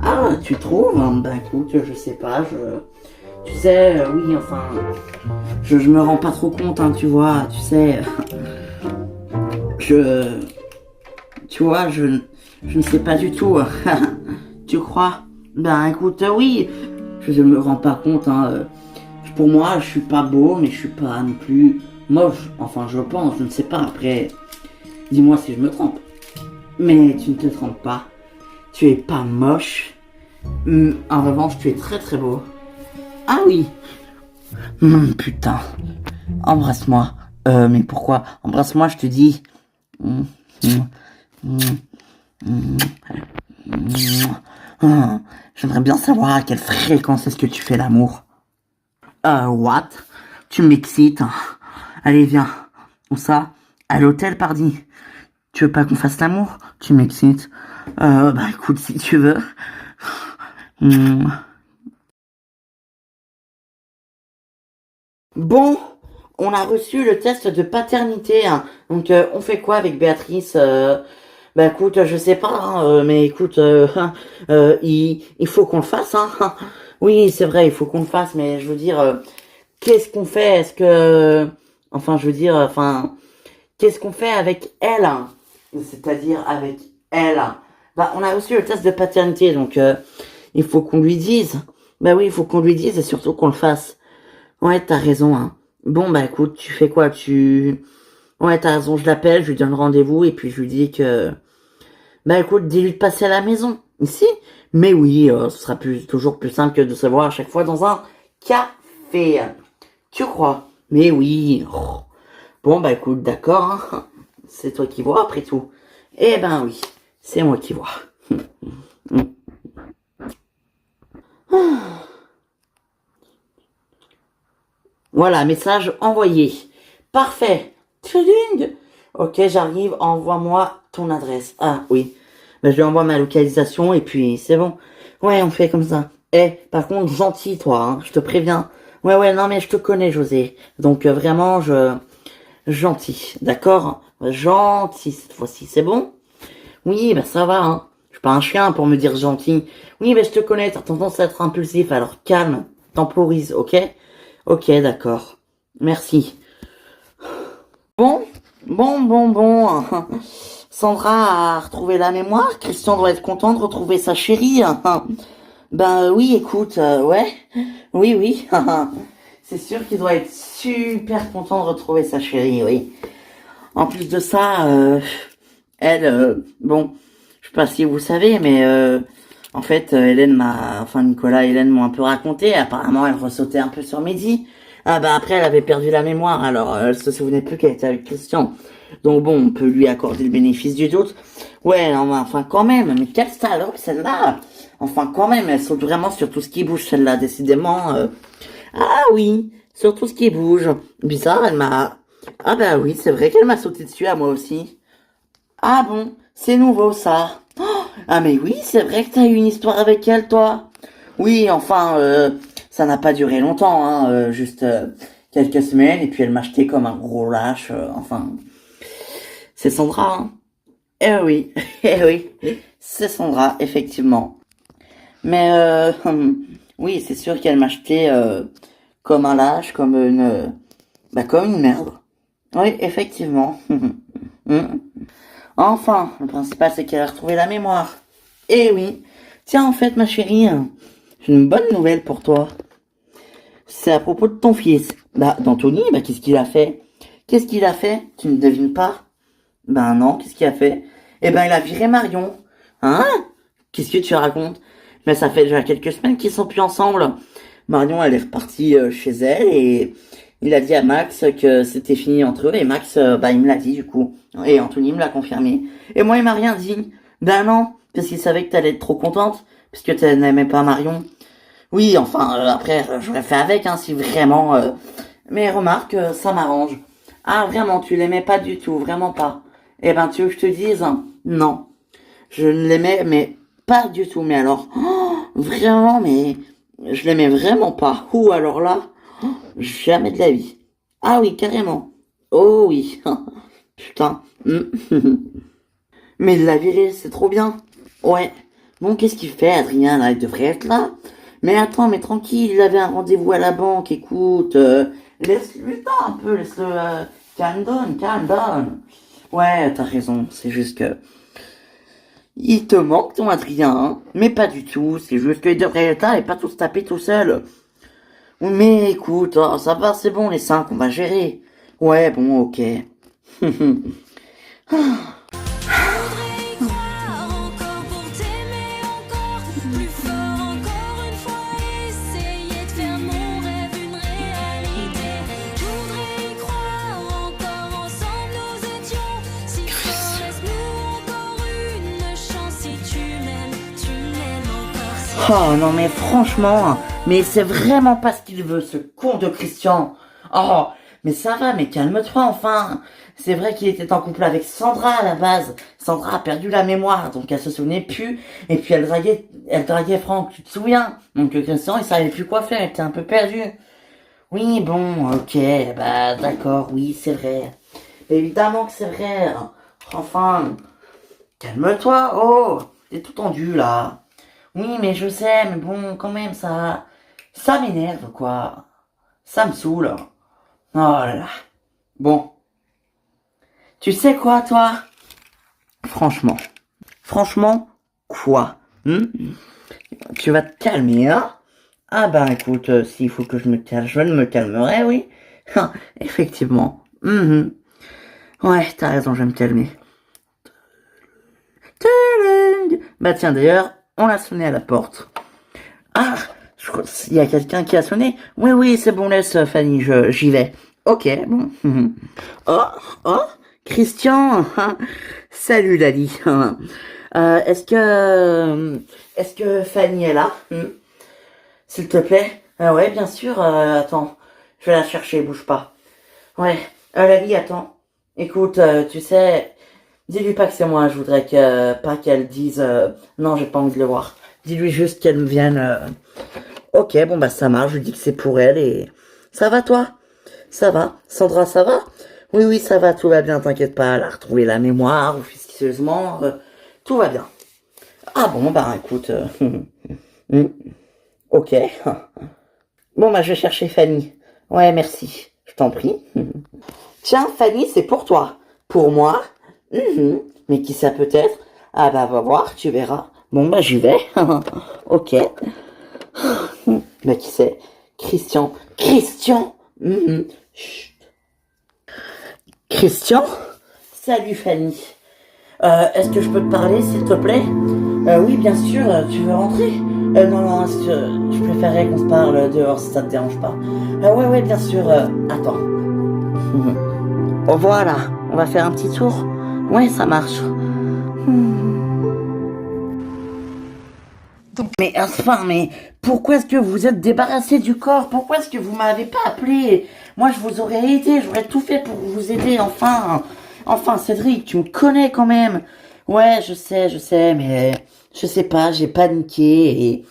Ah, tu trouves? Hein. Ben écoute, je sais pas, tu sais, oui, enfin, je me rends pas trop compte, hein, tu vois, tu sais, tu vois, je ne sais pas du tout. Tu crois? Ben écoute, oui. Je me rends pas compte, hein. Pour moi, je suis pas beau, mais je suis pas non plus moche. Enfin, je pense, je ne sais pas. Après, dis-moi si je me trompe. Mais tu ne te trompes pas. Tu es pas moche. En revanche, tu es très très beau. Ah oui. Putain. Embrasse-moi. Mais pourquoi? Embrasse-moi, je te dis. J'aimerais bien savoir à quelle fréquence est-ce que tu fais l'amour. What? Tu m'excites. Allez, viens. Où ça? À l'hôtel, pardi. Tu veux pas qu'on fasse l'amour? Tu m'excites. Bah écoute, si tu veux. Bon, on a reçu le test de paternité. Hein. Donc, on fait quoi avec Béatrice? Bah écoute, je sais pas, hein, mais écoute, il faut qu'on le fasse. Hein. Oui, c'est vrai, il faut qu'on le fasse, mais je veux dire, qu'est-ce qu'on fait? Est-ce que, enfin, je veux dire, enfin, qu'est-ce qu'on fait avec elle, hein? C'est-à-dire avec elle. Bah, on a reçu le test de paternité, donc il faut qu'on lui dise. Bah oui, il faut qu'on lui dise et surtout qu'on le fasse. Ouais, t'as raison, hein. Bon, bah écoute, tu fais quoi? Ouais, t'as raison, je l'appelle, je lui donne rendez-vous et puis je lui dis que... Bah écoute, dis-lui de passer à la maison. Ici? Mais oui, ce sera toujours plus simple que de se voir à chaque fois dans un café. Tu crois? Mais oui. Oh. Bon, bah écoute, d'accord, hein. C'est toi qui vois après tout. Eh ben oui, c'est moi qui vois. Voilà, message envoyé. Parfait. Tchading. Ok, j'arrive, envoie-moi ton adresse. Ah oui, ben, je lui envoie ma localisation et puis c'est bon. Ouais, on fait comme ça. Par contre, gentil toi, hein, je te préviens. Ouais, non mais je te connais José. Donc vraiment, gentil, d'accord? Gentil cette fois-ci, c'est bon? Oui, ben ça va, hein. Je suis pas un chien pour me dire gentil. Oui, ben je te connais, t'as tendance à être impulsif, alors calme, temporise, ok? Ok, d'accord. Merci. Bon, bon. Sandra a retrouvé la mémoire. Christian doit être content de retrouver sa chérie. Ben oui, écoute, ouais. Oui. C'est sûr qu'il doit être super content de retrouver sa chérie, oui. En plus de ça, elle, bon, je sais pas si vous savez, mais en fait, Nicolas et Hélène m'ont un peu raconté. Apparemment, elle ressautait un peu sur Mehdi. Ah bah après, elle avait perdu la mémoire, alors elle se souvenait plus qu'elle était avec Christian. Donc bon, on peut lui accorder le bénéfice du doute. Ouais, non, mais enfin quand même, mais quelle salope celle-là. Enfin quand même, elle saute vraiment sur tout ce qui bouge celle-là, décidément. Ah oui, sur tout ce qui bouge. Bizarre, elle m'a... Ah bah oui, c'est vrai qu'elle m'a sauté dessus à moi aussi. Ah bon, c'est nouveau ça. Oh, ah mais oui, c'est vrai que t'as eu une histoire avec elle, toi. Oui, enfin, ça n'a pas duré longtemps, hein, juste quelques semaines, et puis elle m'a jeté comme un gros lâche, enfin, c'est Sandra, hein. Eh oui, eh oui, c'est Sandra, effectivement. Mais oui, c'est sûr qu'elle m'a jeté comme un lâche, comme une merde. Oui, effectivement. Mm. Enfin, le principal c'est qu'elle a retrouvé la mémoire. Eh oui. Tiens, en fait, ma chérie, j'ai une bonne nouvelle pour toi. C'est à propos de ton fils. Bah, d'Anthony, bah, qu'est-ce qu'il a fait? Qu'est-ce qu'il a fait? Tu ne devines pas? Ben non, qu'est-ce qu'il a fait? Eh ben, il a viré Marion. Hein? Qu'est-ce que tu racontes? Mais ça fait déjà quelques semaines qu'ils sont plus ensemble. Marion, elle est repartie chez elle et il a dit à Max que c'était fini entre eux et Max, il me l'a dit du coup. Et Anthony me l'a confirmé. Et moi, il m'a rien dit. Ben non, parce qu'il savait que t'allais être trop contente, puisque tu n'aimais pas Marion. Oui, enfin, après, j'aurais fait avec, hein, si vraiment... Mais remarque, ça m'arrange. Ah, vraiment, tu l'aimais pas du tout, vraiment pas. Eh ben, tu veux que je te dise? Non. Je ne l'aimais, mais pas du tout. Mais alors, vraiment, mais je l'aimais vraiment pas. Ou alors là, jamais de la vie. Ah oui, carrément. Oh oui. Putain. Mais il l'a viré, c'est trop bien. Ouais. Bon, qu'est-ce qu'il fait, Adrien, là? Il devrait être là. Mais attends, mais tranquille, il avait un rendez-vous à la banque, écoute. Laisse-lui le temps un peu, laisse-le... calm down. Ouais, t'as raison, c'est juste que... Il te manque ton Adrien, hein. Mais pas du tout, c'est juste qu'il devrait être là et pas tout se taper tout seul. Mais écoute, oh, ça va, c'est bon, les 5, on va gérer. Ouais, bon, ok. Oh non mais franchement, mais c'est vraiment pas ce qu'il veut, ce con de Christian. Oh, mais ça va, mais calme-toi enfin. C'est vrai qu'il était en couple avec Sandra à la base. Sandra a perdu la mémoire, donc elle se souvenait plus. Et puis elle draguait Franck, tu te souviens? Donc Christian, il savait plus quoi faire, il était un peu perdu. Oui, bon, ok, bah d'accord, oui, c'est vrai. Évidemment que c'est vrai. Enfin, calme-toi, oh, t'es tout tendu là. Oui, mais je sais, mais bon, quand même, ça m'énerve, quoi. Ça me saoule. Oh là là. Bon. Tu sais quoi, toi? Franchement. Franchement, quoi? Tu vas te calmer, hein? Ah ben écoute, s'il faut que je me calme, je me calmerai, oui. Effectivement. Ouais, t'as raison, je vais me calmer. Bah tiens, d'ailleurs, on a sonné à la porte. Ah, je crois qu'il y a quelqu'un qui a sonné. Oui, c'est bon, laisse Fanny, j'y vais. Ok, bon. Oh, oh, Christian. Salut Lali. Est-ce que Fanny est là? S'il te plaît. Ah ouais, bien sûr. Attends, je vais la chercher, bouge pas. Ouais, Lali, attends. Écoute, tu sais, dis-lui pas que c'est moi. Je voudrais pas qu'elle dise. Non, j'ai pas envie de le voir. Dis-lui juste qu'elle me vienne. Ok, bon bah ça marche. Je lui dis que c'est pour elle et ça va toi? Ça va, Sandra, ça va? Oui, ça va, tout va bien. T'inquiète pas. Elle a retrouvé la mémoire officieusement. Tout va bien. Ah bon, bah écoute. Ok. Bon, bah, je vais chercher Fanny. Ouais, merci. Je t'en prie. Tiens, Fanny, c'est pour toi. Pour moi? Mais qui ça peut être? Ah bah, va voir, tu verras. Bon, bah, j'y vais. Ok. Bah, qui c'est? Christian. Christian? Chut. Christian? Salut, Fanny. Est-ce que je peux te parler, s'il te plaît? Oui, bien sûr. Tu veux rentrer? Non, je préférerais qu'on se parle dehors si ça te dérange pas. Ouais, bien sûr. Attends. Voilà, on va faire un petit tour. Ouais, ça marche. Mais pourquoi est-ce que vous êtes débarrassé du corps? Pourquoi est-ce que vous m'avez pas appelé? Moi, je vous aurais aidé, j'aurais tout fait pour vous aider, Enfin, Cédric, tu me connais quand même. Ouais, je sais, mais je sais pas, j'ai paniqué et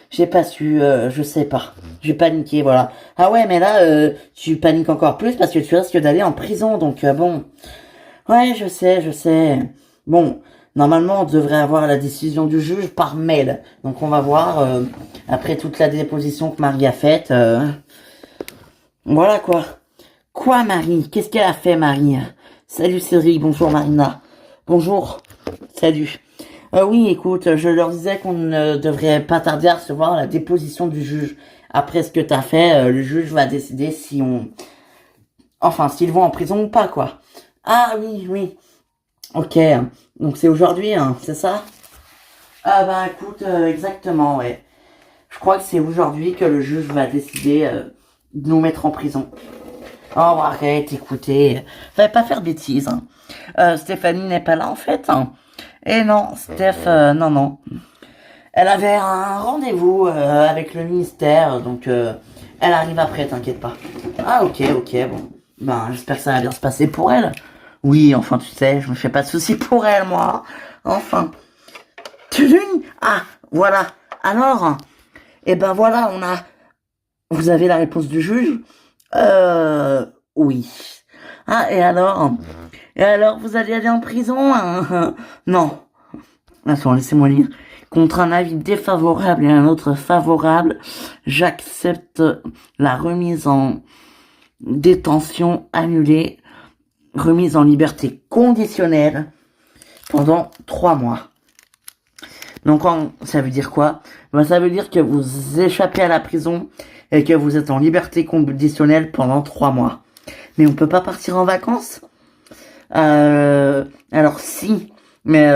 j'ai pas su, je sais pas. J'ai paniqué, voilà. Ah ouais, mais là, tu paniques encore plus parce que tu risques d'aller en prison, donc bon. Ouais, je sais. Bon, normalement, on devrait avoir la décision du juge par mail. Donc on va voir, après toute la déposition que Marie a faite. Voilà quoi. Quoi, Marie? Qu'est-ce qu'elle a fait, Marie? Salut Cédric, bonjour Marina. Bonjour, salut. Oui, écoute, je leur disais qu'on ne devrait pas tarder à recevoir la déposition du juge. Après ce que t'as fait, le juge va décider si s'ils vont en prison ou pas, quoi. Ah oui. Ok, donc c'est aujourd'hui, hein, c'est ça? Ah bah écoute, exactement, ouais. Je crois que c'est aujourd'hui que le juge va décider de nous mettre en prison. Oh, arrête, écoutez, fallait pas faire de bêtises. Stéphanie n'est pas là, en fait. Et non, Steph, non. Elle avait un rendez-vous avec le ministère, donc elle arrive après, t'inquiète pas. Ah, ok, bon. Ben, j'espère que ça va bien se passer pour elle. Oui, enfin, tu sais, je me fais pas de soucis pour elle, moi. Enfin. Ah, voilà. Alors, ben voilà, vous avez la réponse du juge? Oui. Ah, et alors? Vous allez aller en prison, hein? Non. Attends, laissez-moi lire. Contre un avis défavorable et un autre favorable, j'accepte la remise en détention annulée, remise en liberté conditionnelle pendant 3 mois. Donc, ça veut dire quoi? Ben, ça veut dire que vous échappez à la prison et que vous êtes en liberté conditionnelle pendant 3 mois. Mais on peut pas partir en vacances? Alors si, mais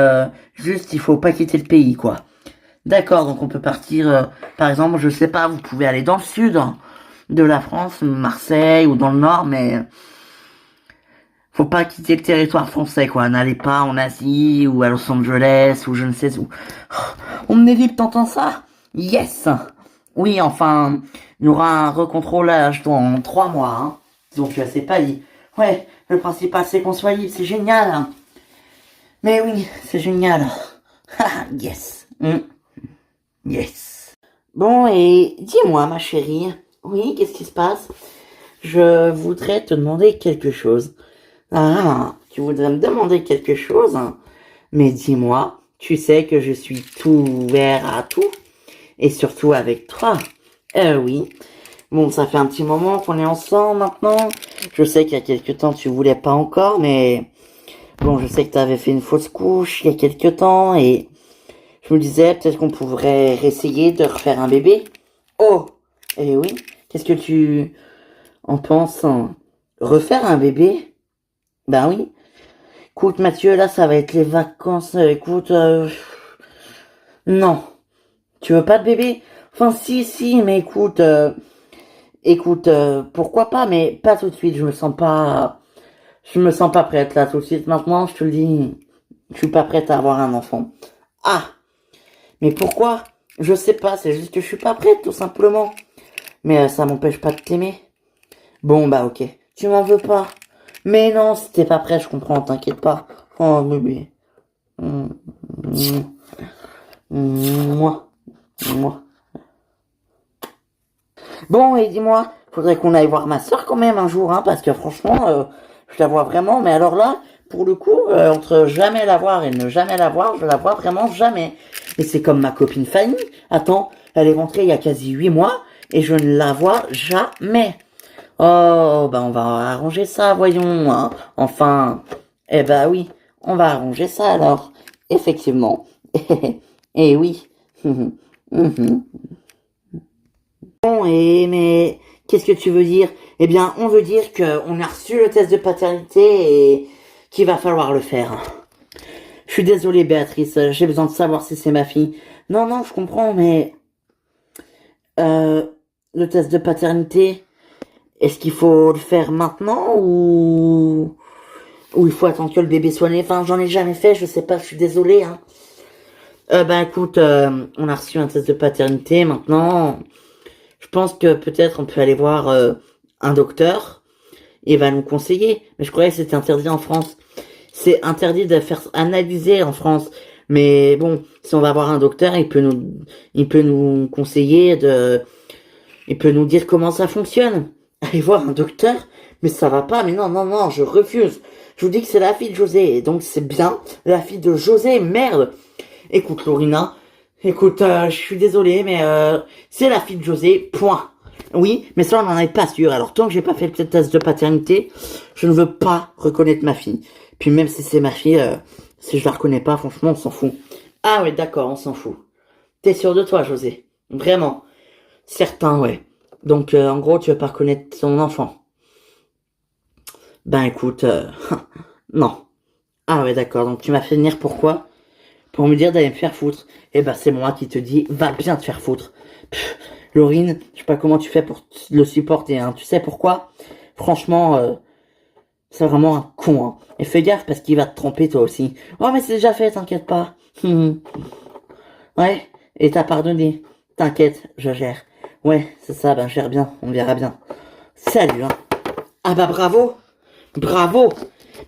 juste il faut pas quitter le pays, quoi. D'accord, donc on peut partir, par exemple, je sais pas, vous pouvez aller dans le sud de la France, Marseille ou dans le nord, mais faut pas quitter le territoire français, quoi. N'allez pas en Asie ou à Los Angeles ou je ne sais où. On me dit que t'entends ça? Yes. Oui, enfin, il y aura un recontrôlage dans 3 mois, hein. Donc c'est pas dit. Ouais, le principal c'est qu'on soit libre, c'est génial. Hein. Mais oui, c'est génial. Yes. Yes. Bon, et dis-moi, ma chérie. Oui, qu'est-ce qui se passe? Je voudrais te demander quelque chose. Ah, tu voudrais me demander quelque chose? Mais dis-moi, tu sais que je suis tout ouvert à tout. Et surtout avec toi. Oui. Bon, ça fait un petit moment qu'on est ensemble maintenant. Je sais qu'il y a quelques temps tu voulais pas encore, mais bon, je sais que t'avais fait une fausse couche il y a quelques temps et je me disais peut-être qu'on pourrait essayer de refaire un bébé. Oh, eh oui. Qu'est-ce que tu en penses, hein? Refaire un bébé? Ben oui. Écoute, Mathieu, là, ça va être les vacances. Écoute, non. Tu veux pas de bébé? Enfin, si, mais écoute, pourquoi pas, mais pas tout de suite. Je me sens pas prête là tout de suite. Maintenant, je te le dis, je suis pas prête à avoir un enfant. Ah, mais pourquoi? Je sais pas. C'est juste que je suis pas prête, tout simplement. Mais ça m'empêche pas de t'aimer. Bon, bah ok. Tu m'en veux pas? Mais non, si t'es pas prêt, je comprends. T'inquiète pas. Oh, bébé. Moi. Moi. Bon, et dis-moi, faudrait qu'on aille voir ma soeur quand même un jour, hein, parce que franchement, je la vois vraiment, mais alors là, pour le coup, entre jamais la voir et ne jamais la voir, je la vois vraiment jamais. Et c'est comme ma copine Fanny. Attends, elle est rentrée il y a quasi 8 mois, et je ne la vois jamais. Oh, bah on va arranger ça, voyons, hein. Enfin, eh ben oui, on va arranger ça alors. Effectivement. Eh oui. Bon, et mais qu'est-ce que tu veux dire? Eh bien, on veut dire qu'on a reçu le test de paternité et qu'il va falloir le faire. Je suis désolée, Béatrice, j'ai besoin de savoir si c'est ma fille. Non, je comprends, mais le test de paternité, est-ce qu'il faut le faire maintenant ou il faut attendre que le bébé soit né? Enfin, j'en ai jamais fait, je sais pas, je suis désolée, hein. Ben écoute, on a reçu un test de paternité, maintenant. Je pense que peut-être on peut aller voir un docteur. Il va nous conseiller. Mais je croyais que c'était interdit en France. C'est interdit de faire analyser en France. Mais bon, si on va voir un docteur, il peut nous conseiller il peut nous dire comment ça fonctionne. Aller voir un docteur? Mais ça va pas. Mais non, je refuse. Je vous dis que c'est la fille de José. Et donc c'est bien la fille de José. Merde. Écoute, Lorina. Écoute, je suis désolé, mais c'est la fille de José, point. Oui, mais ça, on n'en est pas sûr. Alors, tant que j'ai pas fait le test de paternité, je ne veux pas reconnaître ma fille. Puis même si c'est ma fille, si je la reconnais pas, franchement, on s'en fout. Ah ouais, d'accord, on s'en fout. T'es sûr de toi, José? Vraiment? Certain, ouais. Donc, en gros, tu veux pas reconnaître ton enfant? Ben, écoute, non. Ah ouais, d'accord, donc tu m'as fait venir pourquoi? Pour me dire d'aller me faire foutre. Eh ben, c'est moi qui te dis, va bien te faire foutre. Pff, Laurine, je sais pas comment tu fais pour le supporter, hein. Tu sais pourquoi? Franchement, c'est vraiment un con, hein. Et fais gaffe parce qu'il va te tromper toi aussi. Oh, mais c'est déjà fait, t'inquiète pas. Ouais, et t'as pardonné. T'inquiète, je gère. Ouais, c'est ça, ben, je gère bien, on verra bien. Salut, hein. Ah bah, bravo. Bravo.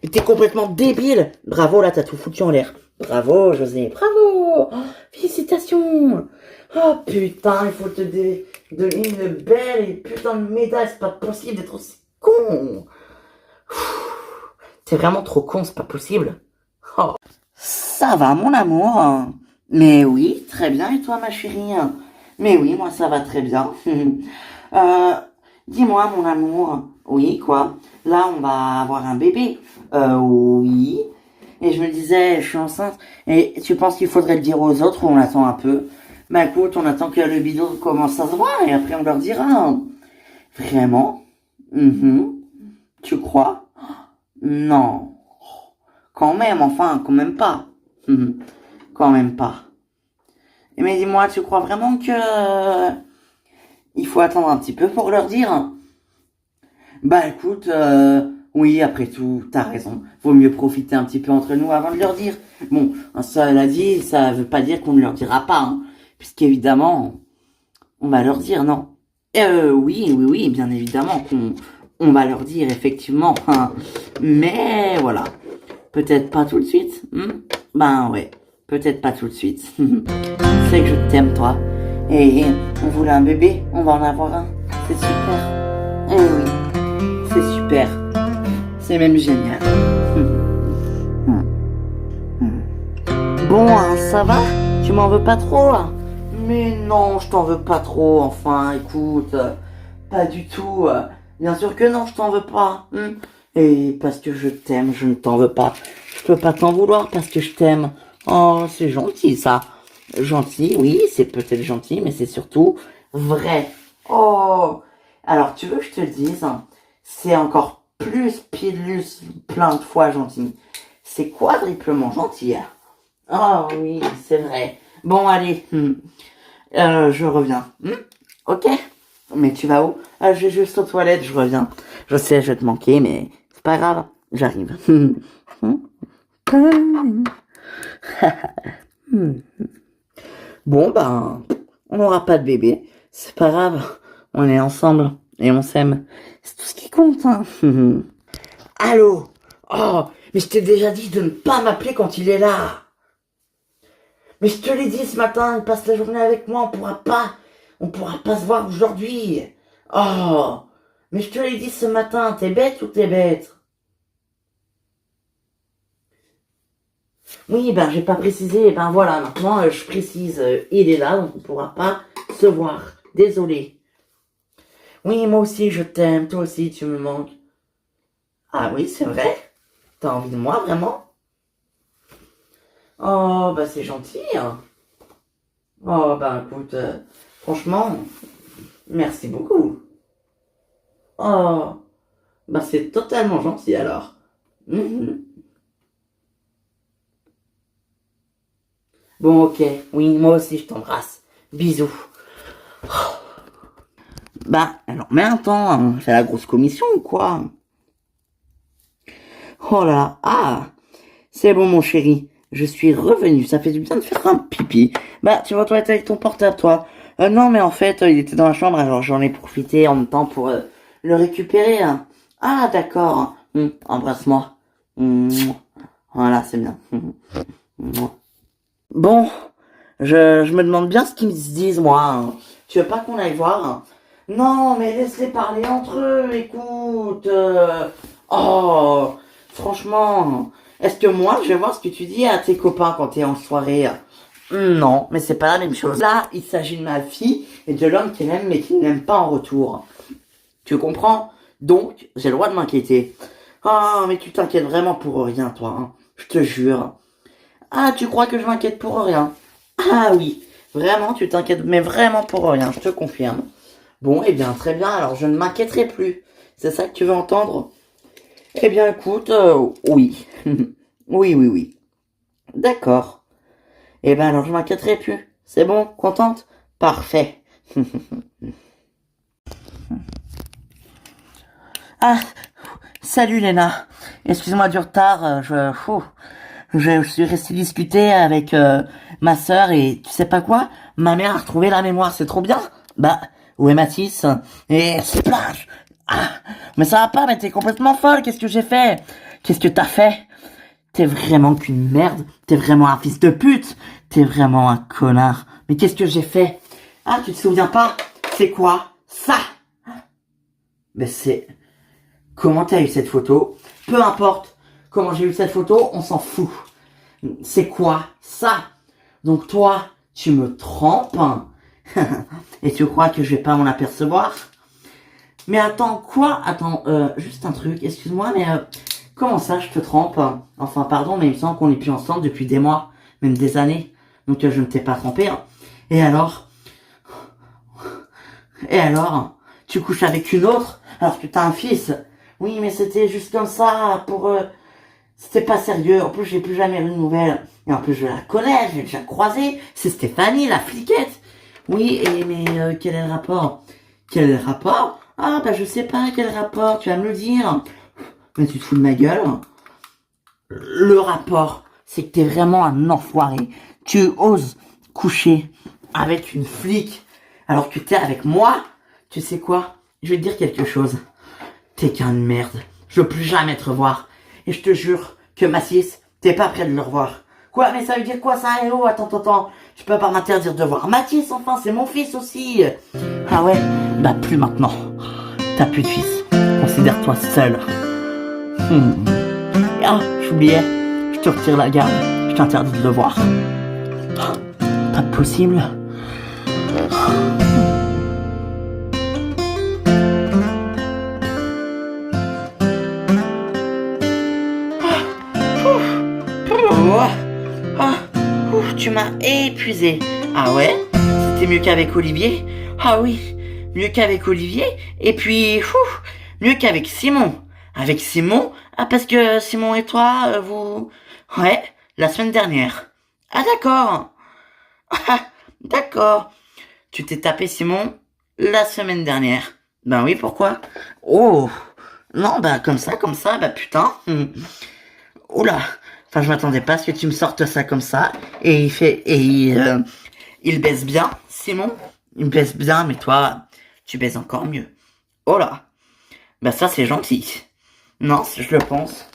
Mais t'es complètement débile. Bravo, là, t'as tout foutu en l'air. Bravo, José. Bravo. Oh, félicitations. Oh, putain, il faut te donner une belle et putain de médaille. C'est pas possible d'être aussi con. C'est vraiment trop con, c'est pas possible. Oh. Ça va, mon amour. Mais oui, très bien. Et toi, ma chérie? Mais oui, moi, ça va très bien. Dis-moi, mon amour. Oui, quoi? Là, on va avoir un bébé. Oui. Et je me disais, je suis enceinte. Et tu penses qu'il faudrait le dire aux autres ou on attend un peu? Bah écoute, on attend que le bidon commence à se voir et après on leur dira. Vraiment? Tu crois? Non. Quand même, enfin, quand même pas. Quand même pas. Mais dis-moi, tu crois vraiment que il faut attendre un petit peu pour leur dire? Bah écoute, oui, après tout, t'as raison. Vaut mieux profiter un petit peu entre nous avant de leur dire. Bon, ça, elle a dit, ça veut pas dire qu'on ne leur dira pas, hein. Puisqu'évidemment, on va leur dire, non? Oui, bien évidemment on va leur dire, effectivement. Hein. Mais voilà, peut-être pas tout de suite. Ben ouais, peut-être pas tout de suite. C'est que je t'aime, toi. Et on voulait un bébé, on va en avoir un. C'est super. Eh oui, c'est super. C'est même génial. Bon, hein, ça va? Tu m'en veux pas trop, là? Mais non, je t'en veux pas trop. Enfin, écoute, pas du tout. Bien sûr que non, je t'en veux pas. Et parce que je t'aime, je ne t'en veux pas. Je peux pas t'en vouloir parce que je t'aime. Oh, c'est gentil ça. Gentil, oui, c'est peut-être gentil, mais c'est surtout vrai. Oh, alors tu veux que je te le dise, c'est encore plus plein de fois gentil. C'est quadruplement gentil. Oh oui, c'est vrai. Bon, allez, je reviens. Ok? Mais tu vas où? Je vais juste aux toilettes, je reviens. Je sais, je vais te manquer, mais c'est pas grave, j'arrive. Bon, ben, on n'aura pas de bébé. C'est pas grave, on est ensemble et on s'aime. C'est tout ce qui compte, hein. Allô? Oh, mais je t'ai déjà dit de ne pas m'appeler quand il est là. Mais je te l'ai dit ce matin, il passe la journée avec moi, on pourra pas se voir aujourd'hui. Oh, mais je te l'ai dit ce matin, t'es bête ou t'es bête? Oui, ben j'ai pas précisé, ben voilà, maintenant je précise, il est là, donc on pourra pas se voir. Désolé. Oui, moi aussi je t'aime, toi aussi tu me manques. Ah oui, c'est vrai? T'as envie de moi, vraiment? Oh, bah c'est gentil, hein. Oh, bah écoute, franchement, merci beaucoup. Oh, bah c'est totalement gentil alors. Mhm. Bon, ok, oui, moi aussi je t'embrasse. Bisous. Bah, alors, mais attends, hein, c'est la grosse commission ou quoi? Oh là là, ah, c'est bon mon chéri, je suis revenu, ça fait du bien de faire un pipi. Bah, tu vas aux toilettes avec ton portable, toi. Non, mais en fait, il était dans la chambre, alors j'en ai profité en même temps pour le récupérer. Hein. Ah, d'accord. Embrasse-moi. Voilà, c'est bien. Bon, je me demande bien ce qu'ils se disent, moi. Hein. Tu veux pas qu'on aille voir? Hein. Non, mais laisse-les parler entre eux, écoute. Oh, franchement, est-ce que moi, je vais voir ce que tu dis à tes copains quand t'es en soirée? Non, mais c'est pas la même chose. Là, il s'agit de ma fille et de l'homme qu'elle aime mais qui ne l'aime pas en retour. Tu comprends? Donc, j'ai le droit de m'inquiéter. Ah, mais tu t'inquiètes vraiment pour rien, toi. Hein. Je te jure. Ah, tu crois que je m'inquiète pour rien? Ah oui, vraiment, tu t'inquiètes, mais vraiment pour rien, je te confirme. Bon, eh bien, très bien, alors je ne m'inquiéterai plus. C'est ça que tu veux entendre? Eh bien, écoute, oui. Oui. D'accord. Eh bien, alors je m'inquiéterai plus. C'est bon? Contente? Parfait. Ah, salut Léna. Excuse-moi du retard, je suis resté discuter avec ma sœur et tu sais pas quoi? Ma mère a retrouvé la mémoire, c'est trop bien. Bah, où est Mathis? Et splash! Ah, mais ça va pas, mais t'es complètement folle, qu'est-ce que j'ai fait? Qu'est-ce que t'as fait? T'es vraiment qu'une merde, t'es vraiment un fils de pute, t'es vraiment un connard. Mais qu'est-ce que j'ai fait? Ah, tu te souviens pas? C'est quoi? Ça! Mais c'est... Comment t'as eu cette photo? Peu importe comment j'ai eu cette photo, on s'en fout. C'est quoi ça? Donc toi, tu me trompes et tu crois que je vais pas m'en apercevoir? Mais attends, quoi? Attends, juste un truc, excuse-moi, mais comment ça je te trompe? Enfin, pardon, mais il me semble qu'on est plus ensemble depuis des mois, même des années. Donc je ne t'ai pas trompé. Hein. Et alors? Tu couches avec une autre alors que t'as un fils? Oui, mais c'était juste comme ça, pour... C'était pas sérieux, en plus j'ai plus jamais eu de nouvelles. Et en plus je la connais, je l'ai déjà croisée, c'est Stéphanie, la fliquette. Oui, mais quel est le rapport? Quel est le rapport? Ah bah je sais pas quel rapport, tu vas me le dire. Mais tu te fous de ma gueule. Le rapport, c'est que t'es vraiment un enfoiré. Tu oses coucher avec une flic alors que t'es avec moi. Tu sais quoi? Je vais te dire quelque chose. T'es qu'un merde. Je veux plus jamais te revoir. Et je te jure que Mathis, t'es pas prêt de le revoir. Quoi? Mais ça veut dire quoi ça? Eh oh, attends. Je peux pas m'interdire de voir Mathis, enfin, c'est mon fils aussi. Ah ouais? Bah plus maintenant. T'as plus de fils. Considère-toi seul. Ah, j'oubliais. Je te retire la garde. Je t'interdis de le voir. Pas possible. m'a épuisé. Ah ouais? C'était mieux qu'avec Olivier? Ah oui, mieux qu'avec Olivier. Et puis, mieux qu'avec Simon. Avec Simon? Ah, parce que Simon et toi, vous... Ouais, la semaine dernière. Ah d'accord. Ah, d'accord. Tu t'es tapé Simon la semaine dernière. Ben oui, pourquoi? Oh, non, bah comme ça, bah putain. Oula. Enfin, je m'attendais pas à ce que tu me sortes ça comme ça. Et il baisse bien, Simon. Il baisse bien, mais toi, tu baises encore mieux. Oh là. Bah ça, c'est gentil. Non, je le pense.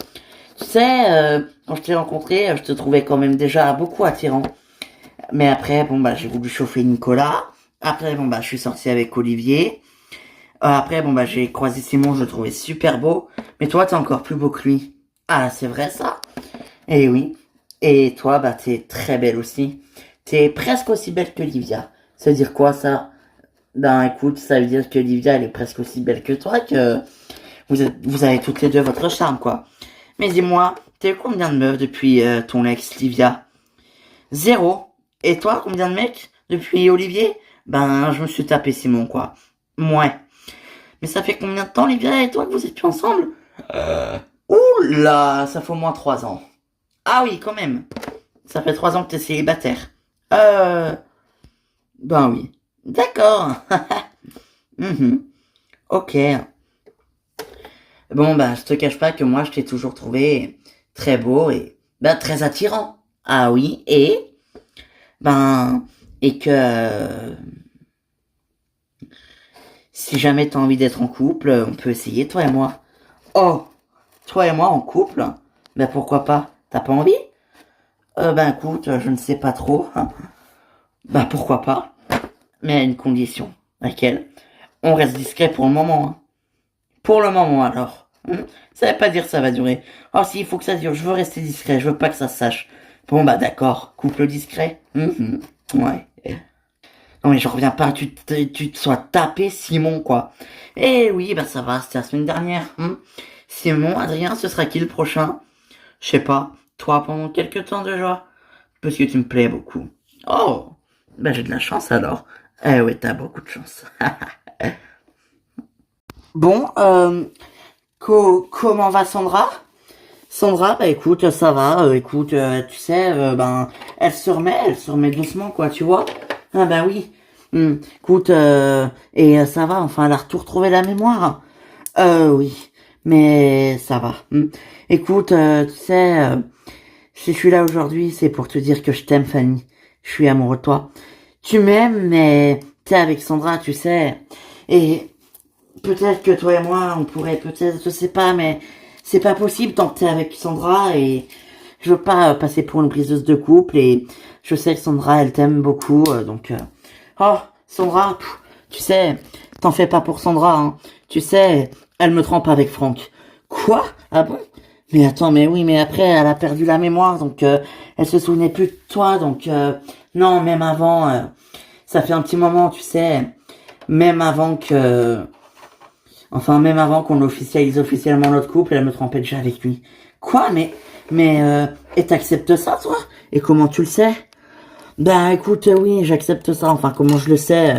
Tu sais, quand je t'ai rencontré, je te trouvais quand même déjà beaucoup attirant. Mais après, bon, bah, j'ai voulu chauffer Nicolas. Après, bon, bah, je suis sorti avec Olivier. Après, bon, bah, j'ai croisé Simon, je le trouvais super beau. Mais toi, t'es encore plus beau que lui. Ah, c'est vrai, ça? Eh oui. Et toi, bah, t'es très belle aussi. T'es presque aussi belle que Livia. Ça veut dire quoi, ça? Ben, écoute, ça veut dire que Livia, elle est presque aussi belle que toi, que vous avez toutes les deux votre charme, quoi. Mais dis-moi, t'as eu combien de meufs depuis ton ex, Livia? Zéro. Et toi, combien de mecs depuis Olivier? Ben, je me suis tapé Simon, quoi. Ouais. Mais ça fait combien de temps, Livia et toi, que vous êtes plus ensemble? Oula, ça fait au moins 3 ans. Ah oui, quand même. Ça fait 3 ans que t'es célibataire. Ben oui. D'accord. Mhm. Ok. Bon, bah, je te cache pas que moi, je t'ai toujours trouvé très beau et, bah, très attirant. Ah oui, ben, et que, si jamais t'as envie d'être en couple, on peut essayer, toi et moi. Oh, toi et moi en couple? Ben, pourquoi pas? T'as pas envie? Ben, écoute, je ne sais pas trop. Ben, pourquoi pas? Mais à une condition. Laquelle? On reste discret pour le moment, hein. Pour le moment, alors. Ça veut pas dire que ça va durer. Oh, si, il faut que ça dure. Je veux rester discret. Je veux pas que ça se sache. Bon, bah, d'accord. Couple discret. Ouais. Non, mais je reviens pas. Tu te sois tapé Simon, quoi. Eh oui, bah, ça va. C'était la semaine dernière. Simon, Adrien, ce sera qui le prochain? Je sais pas. Toi, pendant quelques temps déjà. Parce que tu me plais beaucoup. Oh. Bah, j'ai de la chance, alors. Eh ouais, t'as beaucoup de chance. Bon, comment va Sandra? Sandra, bah écoute, ça va, écoute, tu sais, ben, elle se remet doucement, quoi, tu vois? Ah bah oui. Écoute, et ça va, enfin, elle a tout retrouvé la mémoire. Oui, mais ça va. Écoute, tu sais, si je suis là aujourd'hui, c'est pour te dire que je t'aime, Fanny. Je suis amoureux de toi. Tu m'aimes, mais t'es avec Sandra, tu sais. Et peut-être que toi et moi, on pourrait peut-être, je sais pas, mais c'est pas possible tant que t'es avec Sandra et je veux pas passer pour une briseuse de couple et je sais que Sandra, elle t'aime beaucoup, donc... Oh, Sandra, tu sais, t'en fais pas pour Sandra, hein. Tu sais, elle me trompe avec Franck. Quoi? Ah bon? Mais attends, mais oui, mais après, elle a perdu la mémoire, donc elle se souvenait plus de toi, donc... non, même avant, ça fait un petit moment, tu sais, même avant que... Enfin, même avant qu'on officialise officiellement notre couple, elle me trompait déjà avec lui. Quoi? Et t'acceptes ça, toi? Et comment tu le sais? Ben, écoute, oui, j'accepte ça. Enfin, comment je le sais?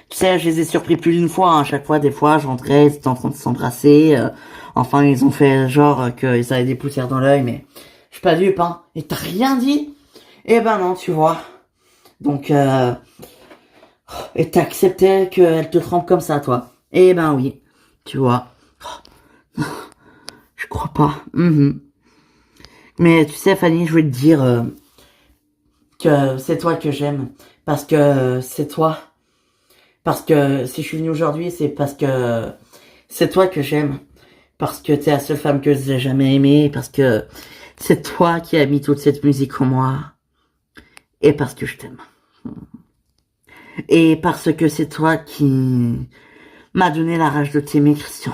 Tu sais, je les ai surpris plus d'une fois, hein. À chaque fois, des fois, je rentrais, ils étaient en train de s'embrasser. Enfin, ils ont fait genre qu'ils avaient des poussières dans l'œil, mais je suis pas dupe, hein. Et t'as rien dit? Eh ben non, tu vois. Donc, et t'as accepté qu'elle te trempe comme ça, toi? Eh ben oui, tu vois. Je crois pas. Mais tu sais, Fanny, je voulais te dire que c'est toi que j'aime. Parce que c'est toi. Parce que si je suis venu aujourd'hui, c'est parce que c'est toi que j'aime. Parce que t'es la seule femme que j'ai jamais aimée. Parce que c'est toi qui as mis toute cette musique en moi. Et parce que je t'aime. Et parce que c'est toi qui m'a donné la rage de t'aimer, Christian.